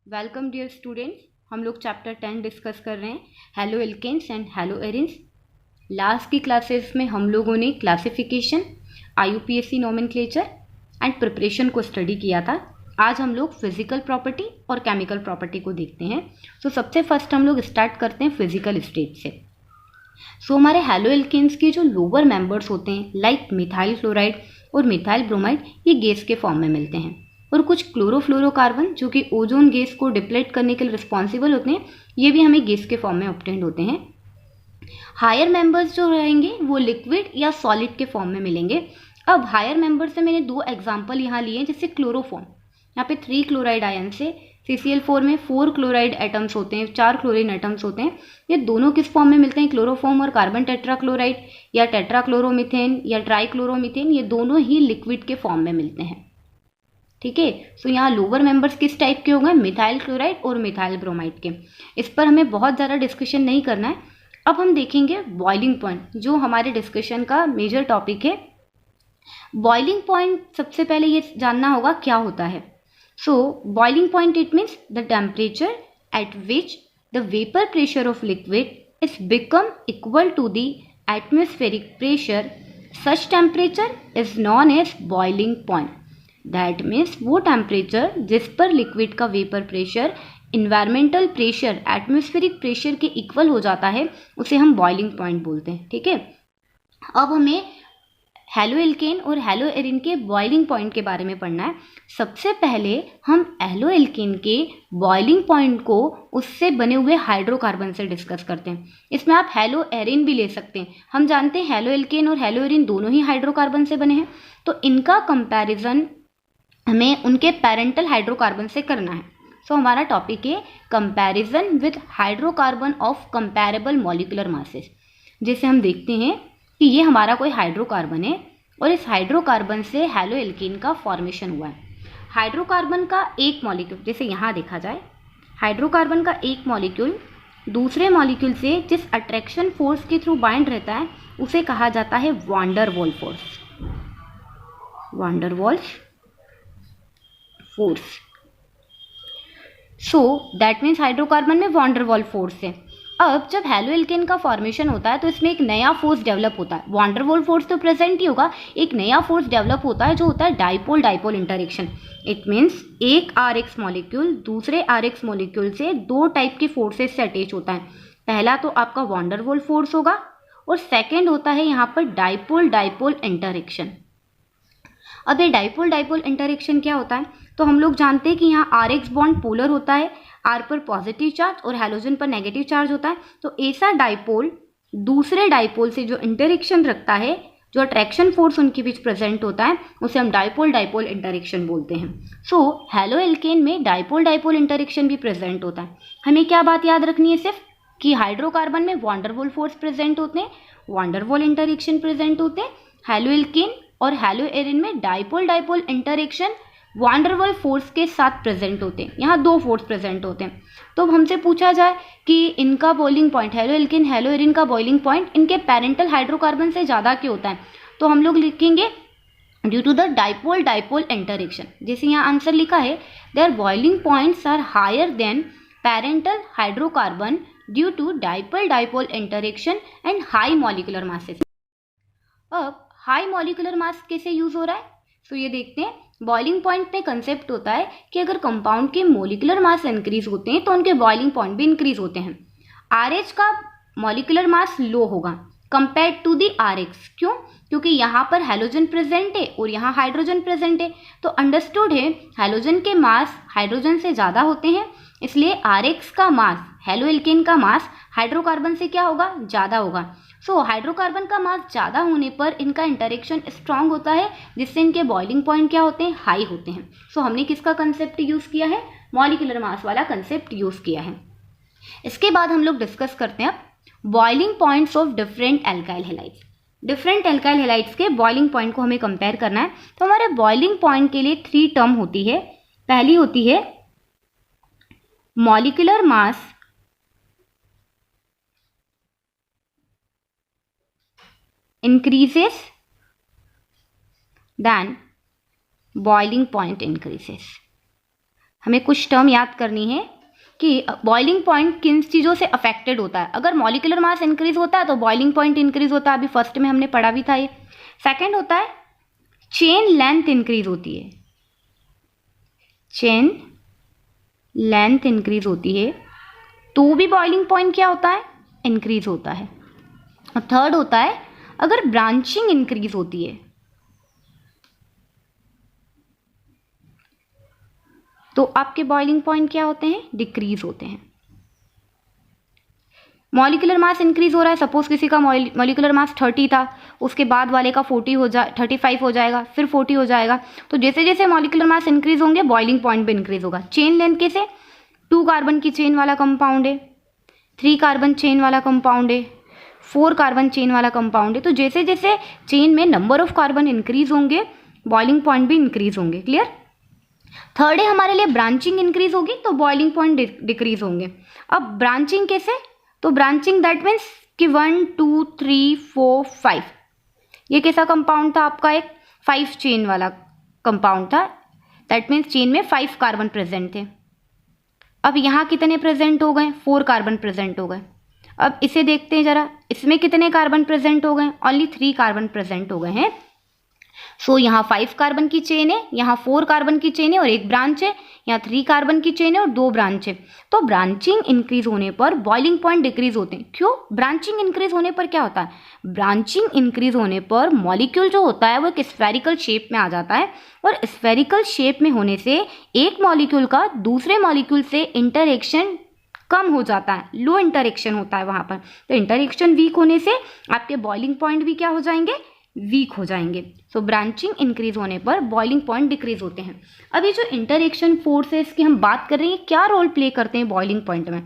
Welcome dear students. हम लोग chapter 10 discuss कर रहे हैं, halo alkanes and halo arenes. Last की क्लासेस में हम लोगों ने classification, IUPAC nomenclature and preparation को स्टडी किया था। आज हम लोग फिजिकल प्रॉपर्टी और केमिकल प्रॉपर्टी को देखते हैं। सबसे फर्स्ट हम लोग स्टार्ट करते हैं फिजिकल स्टेट से। हमारे हेलो एल्केन्स के जो लोअर मेंबर्स होते हैं लाइक मिथाइल क्लोराइड और मिथाइल ब्रोमाइड, ये गैस के फॉर्म में मिलते हैं। और कुछ क्लोरोफ्लोरोकार्बन जो कि ओजोन गैस को डिप्लेट करने के लिए रिस्पॉन्सिबल होते हैं, ये भी हमें गैस के फॉर्म में ऑब्टेन्ड होते हैं। हायर मेंबर्स जो रहेंगे वो लिक्विड या सॉलिड के फॉर्म में मिलेंगे। अब हायर मेंबर से मैंने 2 एग्जाम्पल यहाँ लिए हैं, जैसे क्लोरोफॉर्म। यहाँ पे 3 क्लोराइड आयन से CCl4 में 4 क्लोराइड एटम्स होते हैं, 4 क्लोरीन एटम्स होते हैं। ये दोनों किस फॉर्म में मिलते हैं? क्लोरोफॉर्म और कार्बन टेट्राक्लोराइड या टेट्राक्लोरोमीथेन या ट्राइक्लोरोमीथेन, ये दोनों ही लिक्विड के फॉर्म में मिलते हैं। ठीक है, यहाँ लोअर मेंबर्स किस टाइप के होंगे? मिथाइल क्लोराइड और मिथाइल ब्रोमाइड के। इस पर हमें बहुत ज़्यादा डिस्कशन नहीं करना है। अब हम देखेंगे बॉइलिंग पॉइंट, जो हमारे डिस्कशन का मेजर टॉपिक है। बॉइलिंग पॉइंट सबसे पहले ये जानना होगा क्या होता है। Boiling point it means the temperature at which the vapour pressure of liquid is become equal to the atmospheric pressure. Such temperature is known as boiling point. That means वो temperature जिस पर लिक्विड का vapour pressure environmental pressure, atmospheric pressure के equal हो जाता है, उसे हम बॉइलिंग पॉइंट बोलते हैं। ठीक है, अब हमें हेलो एल्केन और हेलो एरिन के बॉइलिंग पॉइंट के बारे में पढ़ना है। सबसे पहले हम हेलो एल्केन के बॉइलिंग पॉइंट को उससे बने हुए हाइड्रोकार्बन से डिस्कस करते हैं। इसमें आप हेलो एरिन भी ले सकते हैं। हम जानते हैं हेलो एल्केन और हेलो एरिन दोनों ही हाइड्रोकार्बन से बने हैं, तो इनका कंपैरिजन हमें उनके पेरेंटल हाइड्रोकार्बन से करना है। हमारा टॉपिक है comparison with hydrocarbon of comparable molecular masses. जैसे हम देखते हैं कि ये हमारा कोई हाइड्रोकार्बन है और इस हाइड्रोकार्बन से हेलो एल्केन का फॉर्मेशन हुआ है। हाइड्रोकार्बन का एक मॉलिक्यूल, जैसे यहाँ देखा जाए, हाइड्रोकार्बन का एक मॉलिक्यूल दूसरे मॉलिक्यूल से जिस अट्रैक्शन फोर्स के थ्रू बाइंड रहता है, उसे कहा जाता है wander wall force. Wander walls force. That means hydrocarbon में वांडर वॉल फोर्स है। अब जब हेलो एल्केन का फॉर्मेशन होता है तो इसमें एक नया फोर्स डेवलप होता है। वांडर वॉल फोर्स तो प्रेजेंट ही होगा, एक नया फोर्स डेवलप होता है जो होता है dipole dipole interaction. It means एक RH मॉलिक्यूल दूसरे RH मॉलिक्यूल से 2 टाइप के फोर्सेस से अटैच होता है। पहला तो आपका वांडर वॉल फोर्स होगा और सेकेंड होता है यहाँ पर डाइपोल डाइपोल इंटरेक्शन। अब ये डाइपोल डाइपोल इंटरेक्शन क्या होता है? तो हम लोग जानते हैं कि यहाँ RH बॉन्ड पोलर होता है, R पर पॉजिटिव चार्ज और हैलोजन पर नेगेटिव चार्ज होता है। तो ऐसा डाइपोल दूसरे डाइपोल से जो इंटरेक्शन रखता है, जो अट्रैक्शन फोर्स उनके बीच प्रेजेंट होता है, उसे हम डाइपोल डाइपोल इंटरेक्शन बोलते हैं। हेलो एल्केन में डाइपोल डाइपोल इंटरेक्शन भी प्रेजेंट होता है। हमें क्या बात याद रखनी है सिर्फ कि हाइड्रोकार्बन में वांडर वॉल फोर्स प्रेजेंट होते हैं, वांडर वॉल इंटरेक्शन प्रेजेंट होते हैं। हेलो एल्केन और हेलो एरिन में dipole dipole interaction wander wall force के साथ प्रेजेंट होते हैं। यहाँ 2 फोर्स प्रेजेंट होते हैं। तो हमसे पूछा जाए कि इनका boiling point, halo alkane halo arene का बॉइलिंग पॉइंट इनके पेरेंटल हाइड्रोकार्बन से ज़्यादा क्यों होता है? तो हम लोग लिखेंगे due to the dipole dipole interaction. जैसे यहाँ आंसर लिखा है, their boiling points are higher than parental hydrocarbon due to dipole dipole interaction and high molecular masses. अब हाई मॉलिक्यूलर मास कैसे यूज हो रहा है? ये देखते हैं। बॉइलिंग पॉइंट में कंसेप्ट होता है कि अगर कंपाउंड के मॉलिक्यूलर मास इंक्रीज होते हैं तो उनके बॉइलिंग पॉइंट भी इंक्रीज होते हैं। RH का मॉलिक्यूलर मास लो होगा कंपेयर टू दी RH। क्यों? क्योंकि यहाँ पर हैलोजन प्रेजेंट है और यहाँ हाइड्रोजन प्रेजेंट है। तो अंडरस्टूड है हैलोजन के मास हाइड्रोजन से ज़्यादा होते हैं, इसलिए RH का मास, हेलो एल्केन का मास हाइड्रोकार्बन से क्या होगा? ज़्यादा होगा। हाइड्रोकार्बन का मास ज़्यादा होने पर इनका इंटरेक्शन स्ट्रांग होता है, जिससे इनके बॉइलिंग पॉइंट क्या होते हैं? हाई होते हैं। हमने किसका कंसेप्ट यूज़ किया है? मॉलिक्यूलर मास वाला कंसेप्ट यूज़ किया है। इसके बाद हम लोग डिस्कस करते हैं boiling points of different alkyl halides. Different alkyl halides के बॉइलिंग पॉइंट को हमें कंपेयर करना है। तो हमारे बॉइलिंग पॉइंट के लिए 3 टर्म होती है। पहली होती है molecular mass increases then boiling point increases। हमें कुछ टर्म याद करनी है कि बॉइलिंग पॉइंट किन चीज़ों से अफेक्टेड होता है। अगर मॉलिक्यूलर मास इंक्रीज होता है तो बॉइलिंग पॉइंट इंक्रीज होता है, अभी फर्स्ट में हमने पढ़ा भी था ये। सेकंड होता है चेन लेंथ इंक्रीज होती है, चेन लेंथ इंक्रीज होती है तो भी बॉइलिंग पॉइंट क्या होता है, इंक्रीज होता है। और थर्ड होता है अगर ब्रांचिंग इंक्रीज होती है तो आपके बॉइलिंग पॉइंट क्या होते हैं, डिक्रीज होते हैं। मॉलिक्यूलर मास इंक्रीज हो रहा है, सपोज किसी का मॉलिक्यूलर मास 30 था, उसके बाद वाले का 35 हो जाएगा, फिर 40 हो जाएगा। तो जैसे जैसे मॉलिक्यूलर मास इंक्रीज होंगे बॉइलिंग पॉइंट भी इंक्रीज होगा। चेन लेंथ कैसे, 2 कार्बन की चेन वाला कंपाउंड है, 3 कार्बन चेन वाला कंपाउंड है, 4 कार्बन चेन वाला कंपाउंड है। तो जैसे जैसे चेन में नंबर ऑफ कार्बन इंक्रीज होंगे बॉइलिंग पॉइंट भी इंक्रीज होंगे। क्लियर। थर्ड है हमारे लिए ब्रांचिंग इंक्रीज होगी तो बॉइलिंग पॉइंट डिक्रीज होंगे। अब ब्रांचिंग कैसे, तो ब्रांचिंग दैट मीन्स कि 1 2 3 4 5, ये कैसा कंपाउंड था आपका, एक 5 चेन वाला कंपाउंड था। दैट मीन्स चेन में 5 कार्बन प्रेजेंट थे। अब यहाँ कितने प्रेजेंट हो गए, 4 कार्बन प्रेजेंट हो गए। अब इसे देखते हैं जरा, इसमें कितने कार्बन प्रेजेंट हो गए, ओनली 3 कार्बन प्रेजेंट हो गए हैं। सो यहाँ 5 कार्बन की चेन है, यहाँ 4 कार्बन की चेन है और एक ब्रांच है, यहाँ 3 कार्बन की चेन है और 2 ब्रांच है। तो ब्रांचिंग इंक्रीज होने पर बॉइलिंग पॉइंट डिक्रीज होते हैं। क्यों, ब्रांचिंग इंक्रीज होने पर क्या होता है, ब्रांचिंग इंक्रीज होने पर मॉलिक्यूल जो होता है वो एक स्फेरिकल शेप में आ जाता है और स्फेरिकल शेप में होने से एक मॉलिक्यूल का दूसरे मॉलिक्यूल से इंटरेक्शन कम हो जाता है, लो इंटरेक्शन होता है वहाँ पर। तो इंटरेक्शन वीक होने से आपके बॉइलिंग पॉइंट भी क्या हो जाएंगे, वीक हो जाएंगे। सो ब्रांचिंग इंक्रीज होने पर बॉइलिंग पॉइंट डिक्रीज होते हैं। अभी जो इंटरेक्शन फोर्सेस की हम बात कर रहे हैं क्या रोल प्ले करते हैं बॉइलिंग पॉइंट में।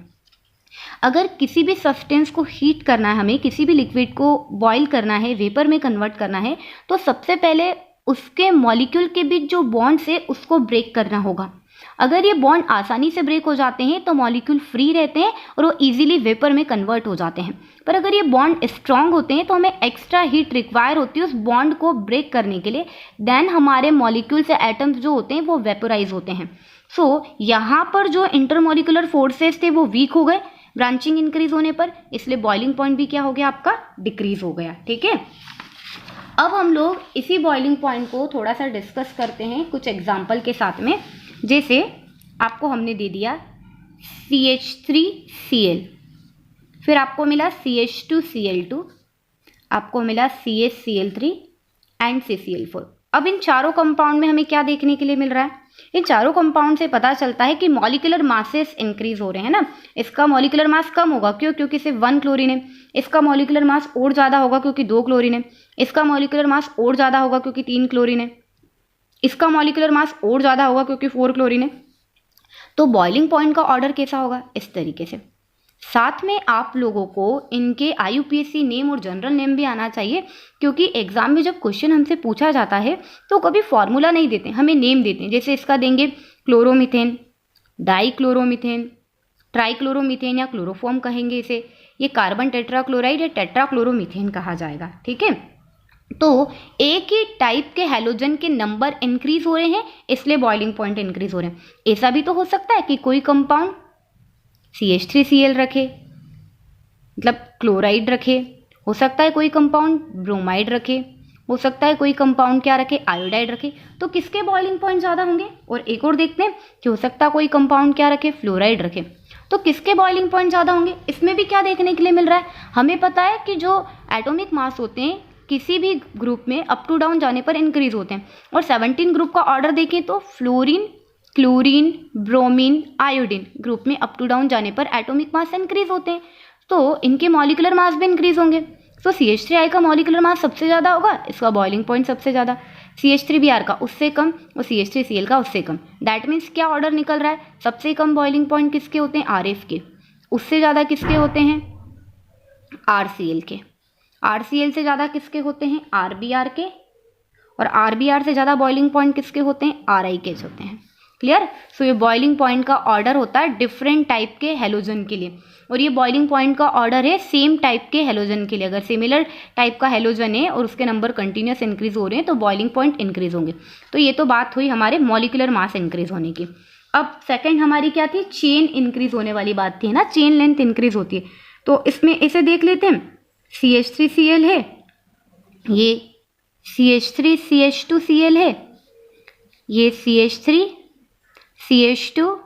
अगर किसी भी सब्सटेंस को हीट करना है, हमें किसी भी लिक्विड को बॉईल करना है, वेपर में कन्वर्ट करना है, तो सबसे पहले उसके मॉलिक्यूल के बीच जो बॉन्ड्स है उसको ब्रेक करना होगा। अगर ये बॉन्ड आसानी से ब्रेक हो जाते हैं तो मॉलिक्यूल फ्री रहते हैं और वो इजीली वेपर में कन्वर्ट हो जाते हैं। पर अगर ये बॉन्ड स्ट्रांग होते हैं तो हमें एक्स्ट्रा हीट रिक्वायर होती है उस बॉन्ड को ब्रेक करने के लिए। देन हमारे मॉलिक्यूल से एटम्स जो होते हैं वो वेपोराइज होते हैं। सो यहाँ पर जो इंटरमॉलिक्यूलर फोर्सेस थे वो वीक हो गए ब्रांचिंग इंक्रीज होने पर, इसलिए बॉइलिंग पॉइंट भी क्या हो गया आपका, डिक्रीज हो गया। ठीक है। अब हम लोग इसी बॉइलिंग पॉइंट को थोड़ा सा डिस्कस करते हैं कुछ एग्जाम्पल के साथ में। जैसे आपको हमने दे दिया CH3Cl, फिर आपको मिला CH2Cl2, आपको मिला CHCl3 एंड CCl4। अब इन चारों कंपाउंड में हमें क्या देखने के लिए मिल रहा है, इन चारों कंपाउंड से पता चलता है कि मॉलिक्यूलर मासेस इंक्रीज हो रहे हैं ना। इसका मॉलिक्यूलर मास कम होगा, क्यों, क्योंकि सिर्फ 1 क्लोरीन है। इसका मॉलिक्यूलर मास और ज़्यादा होगा क्योंकि 2 क्लोरीन है। इसका मॉलिक्यूलर मास और ज़्यादा होगा क्योंकि 3 क्लोरीन है। इसका मॉलिक्यूलर मास और ज़्यादा होगा क्योंकि 4 क्लोरीन है। तो बॉइलिंग पॉइंट का ऑर्डर कैसा होगा, इस तरीके से। साथ में आप लोगों को इनके IUPAC नेम और जनरल नेम भी आना चाहिए, क्योंकि एग्जाम में जब क्वेश्चन हमसे पूछा जाता है तो कभी फॉर्मूला नहीं देते, हमें नेम देते हैं। जैसे इसका देंगे क्लोरोमीथेन, डाईक्लोरोमीथेन, ट्राईक्लोरोमीथेन या क्लोरोफॉर्म कहेंगे इसे। ये कार्बन टेट्राक्लोराइड या टेट्राक्लोरोमीथेन कहा जाएगा। ठीक है। तो एक ही टाइप के हैलोजन के नंबर इंक्रीज हो रहे हैं इसलिए बॉइलिंग पॉइंट इंक्रीज हो रहे हैं। ऐसा भी तो हो सकता है कि कोई कंपाउंड CH3Cl रखे, मतलब क्लोराइड रखे, हो सकता है कोई कंपाउंड ब्रोमाइड रखे, हो सकता है कोई कंपाउंड क्या रखे, आयोडाइड रखे। तो किसके बॉइलिंग पॉइंट ज़्यादा होंगे। और एक और देखते हैं कि हो सकता है कोई कंपाउंड क्या रखे, फ्लोराइड रखे, तो किसके बॉइलिंग पॉइंट ज़्यादा होंगे। इसमें भी क्या देखने के लिए मिल रहा है, हमें पता है कि जो एटॉमिक मास होते हैं किसी भी ग्रुप में अप टू डाउन जाने पर इंक्रीज होते हैं। और 17 ग्रुप का ऑर्डर देखें तो fluorine, chlorine, bromine, iodine group में अप टू डाउन जाने पर एटॉमिक मास इंक्रीज होते हैं, तो इनके मॉलिक्यूलर मास भी इंक्रीज होंगे। तो CH3I का मॉलिक्यूलर मास सबसे ज़्यादा होगा, इसका बॉइलिंग पॉइंट सबसे ज़्यादा, CH3Br का उससे कम और CH3Cl का उससे कम। दैट मीन्स क्या ऑर्डर निकल रहा है, सबसे कम बॉइलिंग पॉइंट किसके होते हैं, RF के, उससे ज़्यादा किसके होते हैं, RCl के, RCl से ज़्यादा किसके होते हैं, RBr के, और RBr से ज़्यादा बॉइलिंग पॉइंट किसके होते हैं, RI के होते हैं। क्लियर। सो ये बॉइलिंग पॉइंट का ऑर्डर होता है डिफरेंट टाइप के हेलोजन के लिए, और ये बॉइलिंग पॉइंट का ऑर्डर है सेम टाइप के हेलोजन के लिए। अगर सिमिलर टाइप का हेलोजन है और उसके नंबर कंटिन्यूस इंक्रीज हो रहे हैं तो बॉइलिंग पॉइंट इंक्रीज होंगे। तो ये तो बात हुई हमारे मॉलिक्यूलर मास इंक्रीज होने की। अब सेकंड हमारी क्या थी, चेन इंक्रीज होने वाली बात थी ना, चेन लेंथ इंक्रीज होती है। तो इसमें इसे देख लेते हैं, CH3Cl है, ये CH3 CH2Cl है, ये CH3 CH2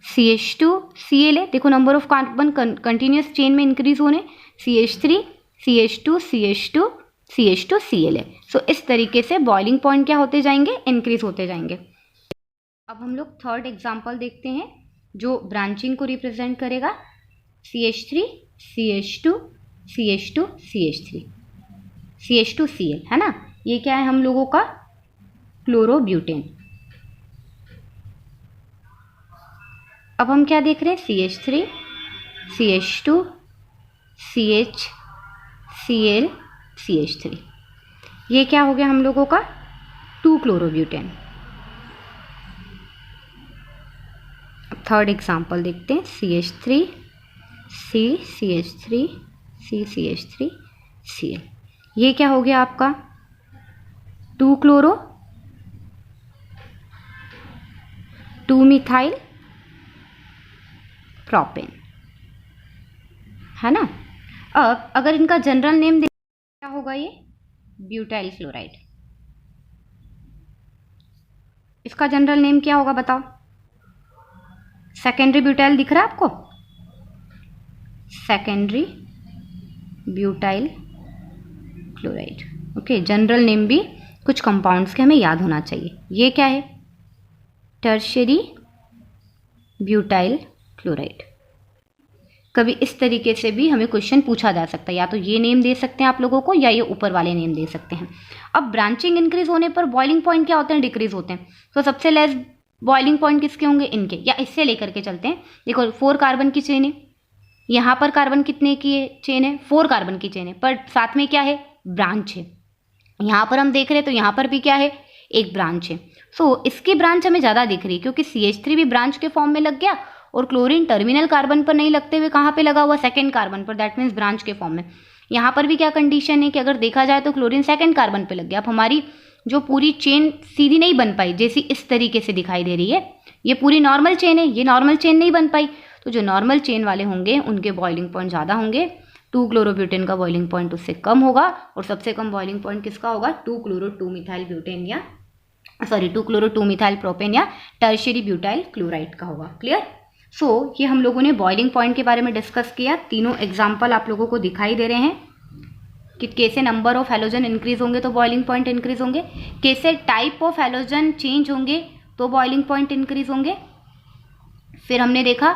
CH2 Cl है। देखो number of carbon continuous chain में इंक्रीज होने, CH3 CH2 CH2 CH2 Cl है। सो इस तरीके से बॉइलिंग पॉइंट क्या होते जाएंगे, इंक्रीज होते जाएंगे। अब हम लोग थर्ड एग्जाम्पल देखते हैं जो ब्रांचिंग को रिप्रेजेंट करेगा, CH3 CH2 CH2 CH3 CH2Cl है ना। ये क्या है हम लोगों का, क्लोरोब्यूटेन। अब हम क्या देख रहे हैं, CH3 CH2 CHCl CH3, ये क्या हो गया हम लोगों का, 2-क्लोरोब्यूटेन। अब थर्ड एग्जाम्पल देखते हैं, CH3 C CH3 C CH3 Cl, ये क्या हो गया आपका, 2-क्लोरो 2-मिथाइल प्रोपेन है ना। अब अगर इनका जनरल नेम क्या होगा, ये ब्यूटाइल क्लोराइड। इसका जनरल नेम क्या होगा बताओ, सेकेंडरी ब्यूटाइल दिख रहा है आपको, secondary butyl chloride. Okay, general name भी कुछ कंपाउंड्स के हमें याद होना चाहिए। ये क्या है, टर्शियरी ब्यूटाइल क्लोराइड। कभी इस तरीके से भी हमें क्वेश्चन पूछा जा सकता है, या तो ये नेम दे सकते हैं आप लोगों को, या ये ऊपर वाले नेम दे सकते हैं। अब ब्रांचिंग इंक्रीज होने पर बॉइलिंग पॉइंट क्या होते हैं, डिक्रीज होते हैं। तो सबसे लेस बॉइलिंग पॉइंट किसके होंगे, इनके, या इससे लेकर के चलते हैं। देखो 4 कार्बन की चेन है, यहाँ पर कार्बन कितने की चेन है, 4 कार्बन की चेन है, पर साथ में क्या है, ब्रांच है। यहाँ पर हम देख रहे हैं तो यहाँ पर भी क्या है, एक ब्रांच है। सो इसकी ब्रांच हमें ज़्यादा दिख रही है क्योंकि CH3 भी ब्रांच के फॉर्म में लग गया, और क्लोरीन टर्मिनल कार्बन पर नहीं लगते हुए कहाँ पे लगा हुआ, सेकंड कार्बन पर, दैट मीन्स ब्रांच के फॉर्म में। यहाँ पर भी क्या कंडीशन है कि अगर देखा जाए तो क्लोरीन सेकंड कार्बन पे लग गया। अब हमारी जो पूरी चेन सीधी नहीं बन पाई, जैसी इस तरीके से दिखाई दे रही है, ये पूरी नॉर्मल चेन है, ये नॉर्मल चेन नहीं बन पाई। तो जो नॉर्मल चेन वाले होंगे उनके बॉइलिंग पॉइंट ज़्यादा होंगे, 2-क्लोरोब्यूटेन का बॉइलिंग पॉइंट उससे कम होगा, और सबसे कम बॉइलिंग पॉइंट किसका होगा, 2-क्लोरो-2-मिथाइल ब्यूटेन या 2-क्लोरो-2-मिथाइल प्रोपेन या टर्शियरी ब्यूटाइल क्लोराइड का होगा। क्लियर। सो ये हम लोगों ने बॉइलिंग पॉइंट के बारे में डिस्कस किया। तीनों एग्जाम्पल आप लोगों को दिखाई दे रहे हैं कि कैसे नंबर ऑफ हैलोजन इंक्रीज होंगे तो बॉइलिंग पॉइंट इंक्रीज होंगे, कैसे टाइप ऑफ हैलोजन चेंज होंगे तो बॉइलिंग पॉइंट इंक्रीज होंगे। फिर हमने देखा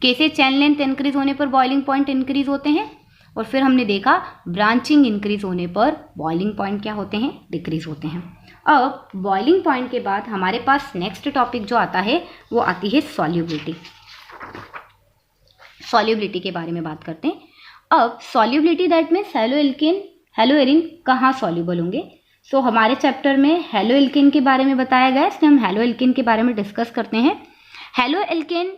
कैसे चेन लेंथ इंक्रीज होने पर बॉइलिंग पॉइंट इंक्रीज होते हैं, और फिर हमने देखा ब्रांचिंग इंक्रीज होने पर बॉइलिंग पॉइंट क्या होते हैं, डिक्रीज होते हैं। अब बॉइलिंग पॉइंट के बाद हमारे पास नेक्स्ट टॉपिक जो आता है वो आती है सॉल्युबिलिटी। सॉल्युबिलिटी के बारे में बात करते हैं। अब solubility that means hello alkane halo Erin कहाँ सॉल्युबल होंगे। सो हमारे चैप्टर में हेलो एल्केन के बारे में बताया गया है, इसलिए हम हेलो एल्केन के बारे में डिस्कस करते हैं। हेलो एल्केन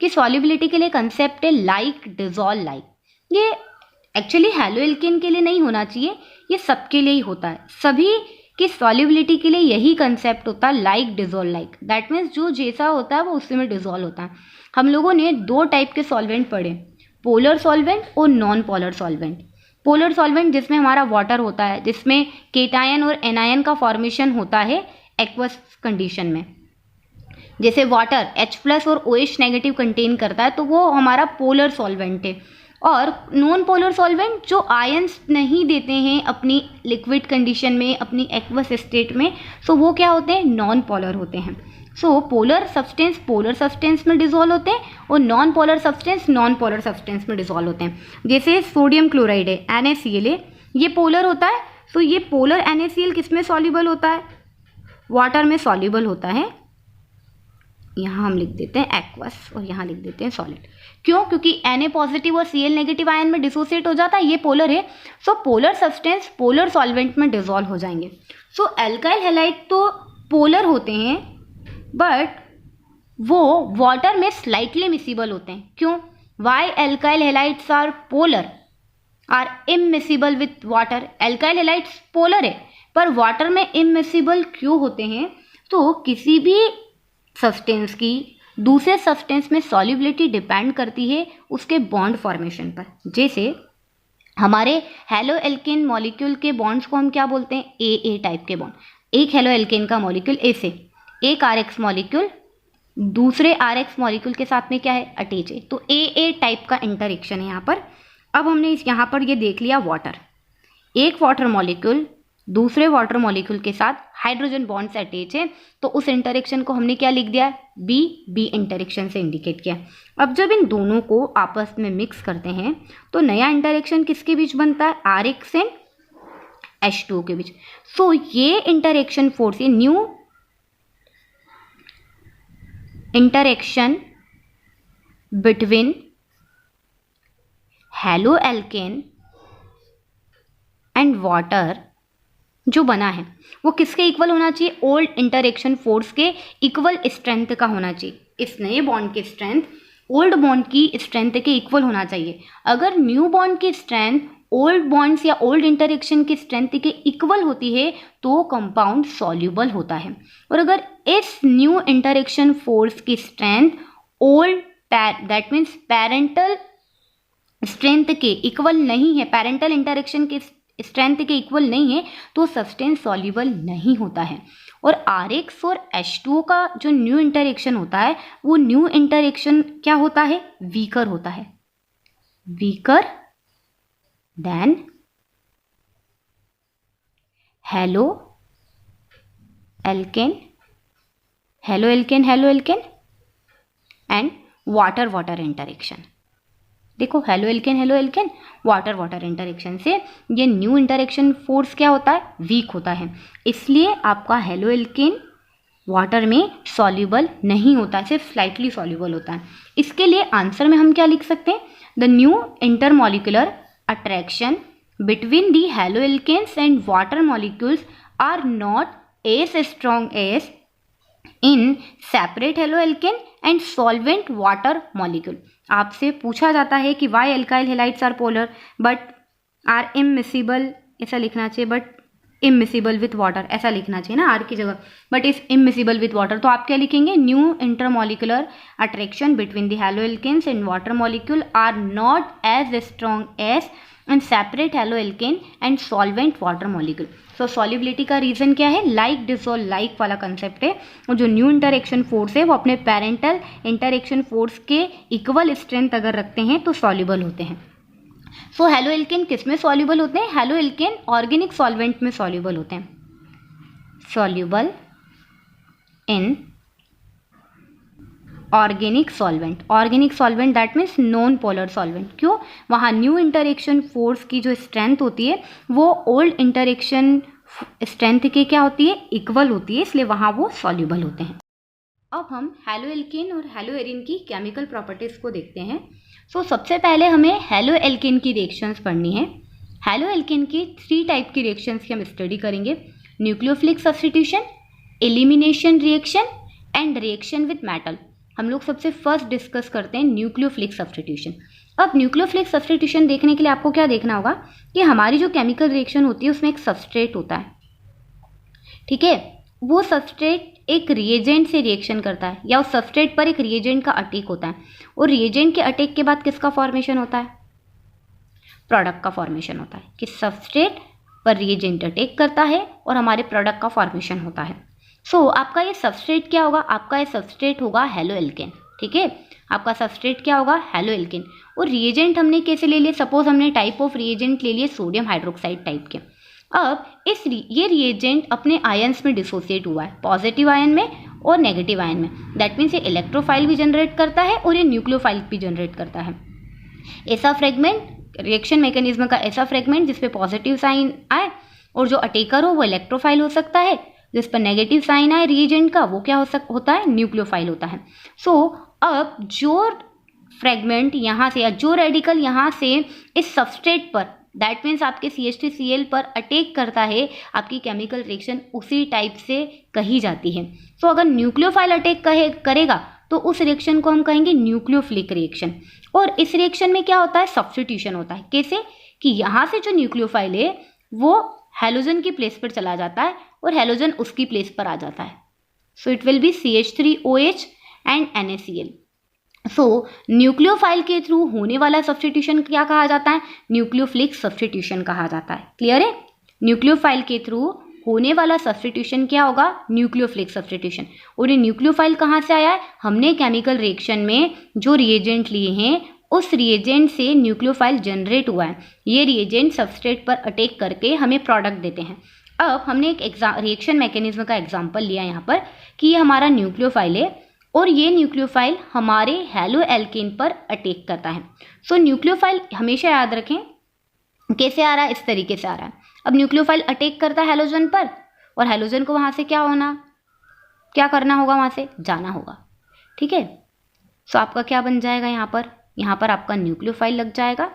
की सॉल्युबिलिटी के लिए कंसेप्ट है लाइक डिजॉल्व लाइक। ये एक्चुअली हेलो एल्केन के लिए नहीं होना चाहिए, ये सबके लिए ही होता है। सभी की सॉल्युबिलिटी के लिए यही कंसेप्ट होता है, like dissolve like. That means जो जैसा होता है वो उसी में डिजॉल्व होता है। हम लोगों ने 2 टाइप के सॉल्वेंट पढ़े, पोलर सॉल्वेंट और non polar solvent. Polar solvent जिसमें हमारा वाटर होता है, जिसमें केटायन और एनायन का फॉर्मेशन होता है एक्वस कंडीशन में। जैसे वाटर H+ और OH नेगेटिव कंटेन करता है तो वो हमारा पोलर सॉल्वेंट है। और नॉन पोलर सॉल्वेंट जो आयंस नहीं देते हैं अपनी लिक्विड कंडीशन में, अपनी एक्वस स्टेट में, सो वो क्या होते हैं, नॉन पोलर होते हैं। सो पोलर सब्सटेंस में डिजोल्व होते हैं, और नॉन पोलर सब्सटेंस में डिजोल्व होते हैं। जैसे सोडियम क्लोराइड है NaCl है, ये पोलर होता है। सो ये पोलर NaCl किस में सॉल्युबल होता है, वाटर में सॉल्युबल होता है। यहाँ हम लिख देते हैं एक्वस और यहाँ लिख देते हैं सॉलिड। क्यों, क्योंकि Na पॉजिटिव और Cl नेगेटिव आयन में डिसोसिएट हो जाता है, ये पोलर है। सो पोलर सब्सटेंस पोलर सॉल्वेंट में डिसॉल्व हो जाएंगे। सो एल्काइल हैलाइड तो पोलर होते हैं, बट वो वाटर में स्लाइटली मिसिबल होते हैं। क्यों, why alkyl halides are polar are immiscible with water. Alkyl halides polar है पर वाटर में इमिसिबल क्यों होते हैं, तो किसी भी सब्सटेंस की दूसरे सब्सटेंस में सॉल्युबिलिटी डिपेंड करती है उसके बॉन्ड फॉर्मेशन पर। जैसे हमारे हेलो एल्केन मॉलिक्यूल के बॉन्ड्स को हम क्या बोलते हैं, ए टाइप के बॉन्ड। एक हेलो एल्केन का मॉलिक्यूल ए से एक आरएक्स मॉलिक्यूल दूसरे आरएक्स मॉलिक्यूल के साथ में क्या है, अटैच है, तो ए टाइप का इंटरेक्शन है यहाँ पर। अब हमने यहाँ पर ये देख लिया वाटर, एक वाटर मॉलिक्यूल दूसरे वाटर मॉलिक्यूल के साथ हाइड्रोजन बॉन्ड से अटैच है, तो उस इंटरेक्शन को हमने क्या लिख दिया, बी इंटरेक्शन से इंडिकेट किया। अब जब इन दोनों को आपस में मिक्स करते हैं तो नया इंटरेक्शन किसके बीच बनता है, आरएक्स एंड H2O के बीच। सो ये इंटरेक्शन फोर्स, ये new interaction between hello alkane and water जो बना है वो किसके इक्वल होना चाहिए, ओल्ड इंटरेक्शन फोर्स के इक्वल स्ट्रेंथ का होना चाहिए। इस नए बॉन्ड की स्ट्रेंथ ओल्ड बॉन्ड की स्ट्रेंथ के इक्वल होना चाहिए। अगर न्यू बॉन्ड की स्ट्रेंथ ओल्ड बॉन्ड्स या ओल्ड इंटरेक्शन की स्ट्रेंथ के इक्वल होती है तो कंपाउंड सॉल्यूबल होता है। और अगर इस न्यू इंटरेक्शन फोर्स की strength old that means parental strength के इक्वल नहीं है, पेरेंटल इंटरेक्शन के स्ट्रेंथ के इक्वल नहीं है, तो सब्सटेंस सॉल्यूबल नहीं होता है। और आरएक्स और H2O का जो न्यू इंटरेक्शन होता है वो न्यू इंटरेक्शन क्या होता है, वीकर होता है, weaker then hello alkane and water interaction. देखो हेलो एल्केन वाटर इंटरेक्शन से ये न्यू इंटरेक्शन फोर्स क्या होता है, वीक होता है, इसलिए आपका हेलो एल्केन वाटर में सॉल्यूबल नहीं होता है, सिर्फ स्लाइटली सॉल्यूबल होता है। इसके लिए आंसर में हम क्या लिख सकते हैं, the new intermolecular attraction between the halo alkanes and water molecules are not as strong as in separate halo alkane and solvent water molecule. आपसे पूछा जाता है कि why alkyl halides are polar but are immiscible, ऐसा लिखना चाहिए, but इममिसिबल with water ऐसा लिखना चाहिए ना आर की जगह, but is immiscible with water. तो आप क्या लिखेंगे, new intermolecular attraction between the halo alkanes and water molecule are not as strong as in separate halo alkane and solvent water molecule. So solubility का reason क्या है, like dissolve like वाला concept है। और जो न्यू इंटरेक्शन फोर्स है वो अपने पेरेंटल इंटरेक्शन फोर्स के इक्वल स्ट्रेंथ अगर रखते हैं तो सॉल्युबल होते हैं। सो हेलो एल्केन किस में सॉल्युबल होते हैं, हेलो एल्केन ऑर्गेनिक सॉल्वेंट में सॉल्युबल होते हैं, soluble in organic solvent that means non polar solvent. क्यों, वहाँ न्यू इंटरेक्शन फोर्स की जो स्ट्रेंथ होती है वो ओल्ड इंटरेक्शन स्ट्रेंथ के क्या होती है, इक्वल होती है, इसलिए वहाँ वो सॉल्युबल होते हैं। अब हम हेलो एल्केन और हेलो एरिन की केमिकल प्रॉपर्टीज को देखते हैं। सो सबसे पहले हमें हेलो एल्केन की रिएक्शंस पढ़नी है। हेलो एल्केन की 3 टाइप की रिएक्शंस की हम स्टडी करेंगे, nucleophilic substitution, elimination reaction and reaction with metal. हम लोग सबसे फर्स्ट डिस्कस करते हैं न्यूक्लियोफिलिक सब्स्टिट्यूशन। अब न्यूक्लियोफिलिक सब्स्टिट्यूशन देखने के लिए आपको क्या देखना होगा कि हमारी जो केमिकल रिएक्शन होती है उसमें एक सबस्ट्रेट होता है, ठीक है, वो सबस्ट्रेट एक रिएजेंट से रिएक्शन करता है या उस सबस्ट्रेट पर एक रिएजेंट का अटैक होता है, और रिएजेंट के अटैक के बाद किसका फॉर्मेशन होता है, प्रोडक्ट का फॉर्मेशन होता है, कि सबस्ट्रेट पर रिएजेंट अटैक करता है और हमारे प्रोडक्ट का फॉर्मेशन होता है। सो आपका ये सबस्ट्रेट क्या होगा, आपका ये सबस्ट्रेट होगा हेलो एल्केन, ठीक है, आपका सबस्ट्रेट क्या होगा, हेलो एल्केन। और रिएजेंट हमने कैसे ले लिए, सपोज हमने टाइप ऑफ रिएजेंट ले लिए सोडियम हाइड्रोक्साइड टाइप के। अब ये रिएजेंट अपने आयंस में डिसोसिएट हुआ है, पॉजिटिव आयन में और नेगेटिव आयन में, दैट मीन्स ये इलेक्ट्रोफाइल भी जनरेट करता है और ये न्यूक्लियोफाइल भी जनरेट करता है। ऐसा फ्रेगमेंट, रिएक्शन मैकेनिज्म का ऐसा फ्रेगमेंट जिसपे पॉजिटिव साइन आए और जो अटैकर हो वो इलेक्ट्रोफाइल हो सकता है, जिस पर नेगेटिव साइन आए रिएजेंट का वो क्या होता है, न्यूक्लियोफाइल होता है। सो अब जो फ्रेगमेंट यहाँ से या जो रेडिकल यहाँ से इस सबस्ट्रेट पर दैट मीन्स आपके CH3Cl पर अटैक करता है, आपकी केमिकल रिएक्शन उसी टाइप से कही जाती है। सो अगर न्यूक्लियोफाइल अटैक करेगा तो उस रिएक्शन को हम कहेंगे न्यूक्लियोफिलिक रिएक्शन। और इस रिएक्शन में क्या होता है, सब्स्टिट्यूशन होता है। कैसे, कि यहाँ से जो न्यूक्लियोफाइल है वो हैलोजन की प्लेस पर चला जाता है और हैलोजन उसकी प्लेस पर आ जाता है। So it will be CH3OH and NaCl। So nucleophile के थ्रू होने वाला सब्स्टिट्यूशन क्या कहा जाता है? न्यूक्लियोफिलिक सब्स्टिट्यूशन कहा जाता है। क्लियर है? न्यूक्लियोफाइल के थ्रू होने वाला सब्स्टिट्यूशन क्या होगा? Nucleophilic substitution. और ये न्यूक्लियोफाइल कहाँ से आया है? हमने केमिकल रिएक्शन में जो रिएजेंट लिए हैं उस रिएजेंट से न्यूक्लियोफाइल जनरेट हुआ है। ये रिएजेंट सबस्ट्रेट पर अटैक करके हमें प्रोडक्ट देते हैं। अब हमने एक रिएक्शन मैकेनिज्म का एग्जाम्पल लिया यहाँ पर कि ये हमारा न्यूक्लियोफाइल है और ये न्यूक्लियोफाइल हमारे हैलो एल्केन पर अटैक करता है। सो न्यूक्लियोफाइल हमेशा याद रखें कैसे आ रहा है, इस तरीके से आ रहा है। अब न्यूक्लियोफाइल अटैक करता है हैलोजन पर और हैलोजन को वहाँ से क्या करना होगा? वहाँ से जाना होगा। ठीक है। सो आपका क्या बन जाएगा? यहाँ पर आपका न्यूक्लियोफाइल लग जाएगा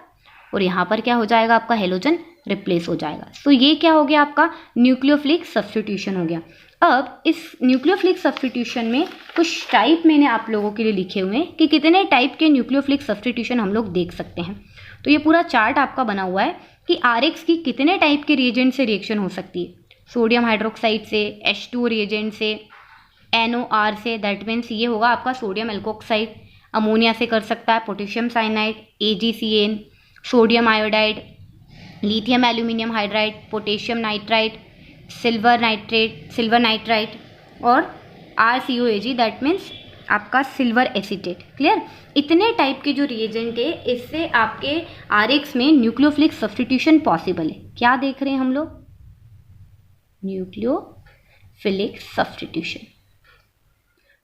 और यहाँ पर क्या हो जाएगा? आपका हैलोजन रिप्लेस हो जाएगा। सो ये क्या हो गया? आपका न्यूक्लियोफिलिक सब्स्टिट्यूशन हो गया। अब इस न्यूक्लियोफिलिक सब्स्टिट्यूशन में कुछ टाइप मैंने आप लोगों के लिए लिखे हुए हैं कि कितने टाइप के न्यूक्लियोफिलिक सब्स्टिट्यूशन हम लोग देख सकते हैं। तो ये पूरा चार्ट आपका बना हुआ है कि RX की कितने टाइप के रिएजेंट से रिएक्शन हो सकती है। सोडियम हाइड्रोक्साइड से, H2 रिएजेंट से, NOR से, दैट मीन्स ये होगा आपका सोडियम एल्कोक्साइड। अमोनिया से कर सकता है, potassium cyanide, AgCN, sodium iodide, lithium aluminium hydride, potassium nitride, silver nitride और RCOAG, दैट मीन्स आपका सिल्वर एसीटेट। क्लियर? इतने टाइप के जो रिएजेंट है इससे आपके RX में न्यूक्लियोफिलिक सब्स्टिट्यूशन पॉसिबल है। क्या देख रहे हैं हम लोग? Nucleophilic substitution.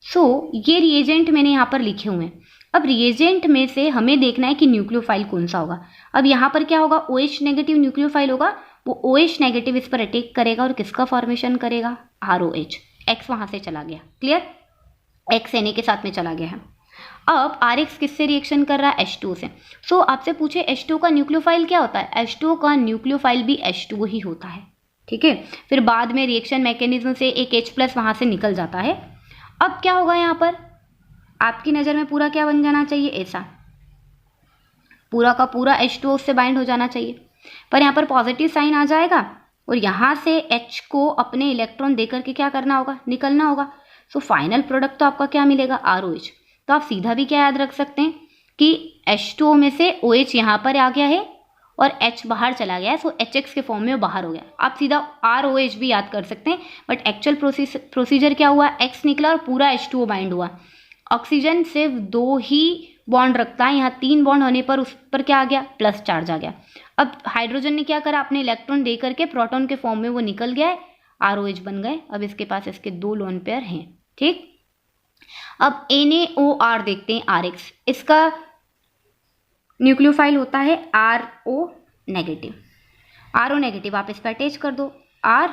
सो ये रिएजेंट मैंने यहाँ पर लिखे हुए हैं। अब रिएजेंट में से हमें देखना है कि न्यूक्लियोफाइल कौन सा होगा। अब यहाँ पर क्या होगा? OH नेगेटिव न्यूक्लियोफाइल होगा। वो OH नेगेटिव इस पर अटैक करेगा और किसका फॉर्मेशन करेगा? ROH। X वहाँ से चला गया। क्लियर? X Na के साथ में चला गया है। अब RX किससे रिएक्शन कर रहा है? H2 से। सो आपसे पूछे H2 का न्यूक्लियोफाइल क्या होता है? H2 का न्यूक्लियोफाइल भी H2 ही होता है। ठीक है। फिर बाद में रिएक्शन मैकेनिज्म से एक H+ वहाँ से निकल जाता है। अब क्या होगा? यहाँ पर आपकी नज़र में पूरा क्या बन जाना चाहिए? ऐसा पूरा का पूरा H2O उससे बाइंड हो जाना चाहिए, पर यहाँ पर पॉजिटिव साइन आ जाएगा और यहाँ से H को अपने इलेक्ट्रॉन देकर के क्या करना होगा? निकलना होगा। सो फाइनल प्रोडक्ट तो आपका क्या मिलेगा? ROH। तो आप सीधा भी क्या याद रख सकते हैं कि H2O में से OH यहाँ पर आ गया है और H बाहर चला गया है, सो HX के फॉर्म में बाहर हो गया। आप सीधा ROH भी याद कर सकते हैं, बट एक्चुअल प्रोसीजर क्या हुआ? X निकला और पूरा H2O बाइंड हुआ। ऑक्सीजन सिर्फ 2 ही बॉन्ड रखता है, यहाँ 3 बॉन्ड होने पर उस पर क्या आ गया? प्लस चार्ज आ गया। अब हाइड्रोजन ने क्या करा? अपने इलेक्ट्रॉन दे करके प्रोटॉन के फॉर्म में वो निकल गया है, ROH बन गए। अब इसके पास इसके 2 लोन पेयर हैं। ठीक। अब NaOR देखते हैं RX। इसका न्यूक्लियोफाइल होता है RO नेगेटिव। आप इस पर अटैच कर दो R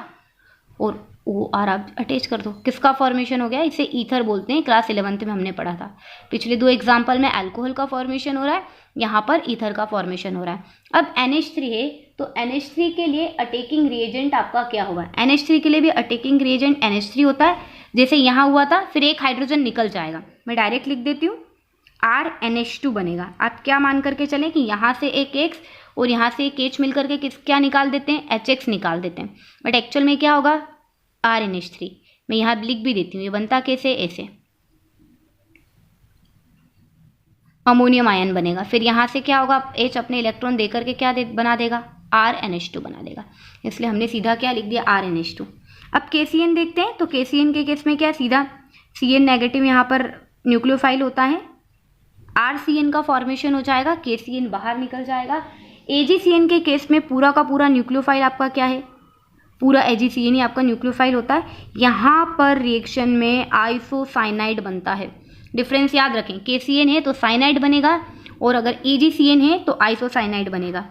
और OR आप अटैच कर दो। किसका फॉर्मेशन हो गया? इसे ईथर बोलते हैं। क्लास 11th में हमने पढ़ा था। पिछले 2 एग्जाम्पल में अल्कोहल का फॉर्मेशन हो रहा है, यहाँ पर ईथर का फॉर्मेशन हो रहा है। अब NH3 है, तो NH3 के लिए अटैकिंग रिएजेंट आपका क्या होगा? NH3 के लिए भी अटैकिंग रिएजेंट NH3 होता है, जैसे यहाँ हुआ था। फिर एक हाइड्रोजन निकल जाएगा, मैं डायरेक्ट लिख देती हूँ, RNH2 बनेगा। आप क्या मान करके चलें कि यहाँ से एक X और यहाँ से एक H मिल करके क्या निकाल देते हैं? HX निकाल देते हैं। बट एक्चुअल में क्या होगा? RNH3। मैं यहाँ लिख भी देती हूँ, ये बनता कैसे? ऐसे अमोनियम आयन बनेगा। फिर यहाँ से क्या होगा? H अपने इलेक्ट्रॉन देकर के क्या बना देगा? RNH2 बना देगा। इसलिए हमने सीधा क्या लिख दिया? RNH2। अब KCN देखते हैं, तो KCN के केस में क्या? सीधा CN नेगेटिव यहाँ पर न्यूक्लियोफाइल होता है, RCN का फॉर्मेशन हो जाएगा, KCN बाहर निकल जाएगा। AgCN के केस में पूरा का पूरा न्यूक्लियोफाइल आपका क्या है? पूरा AgCN ही आपका न्यूक्लियोफाइल होता है। यहाँ पर रिएक्शन में आइसोसाइनाइड बनता है। डिफरेंस याद रखें, KCN है तो साइनाइड बनेगा और अगर AgCN है तो आइसोसाइनाइड बनेगा।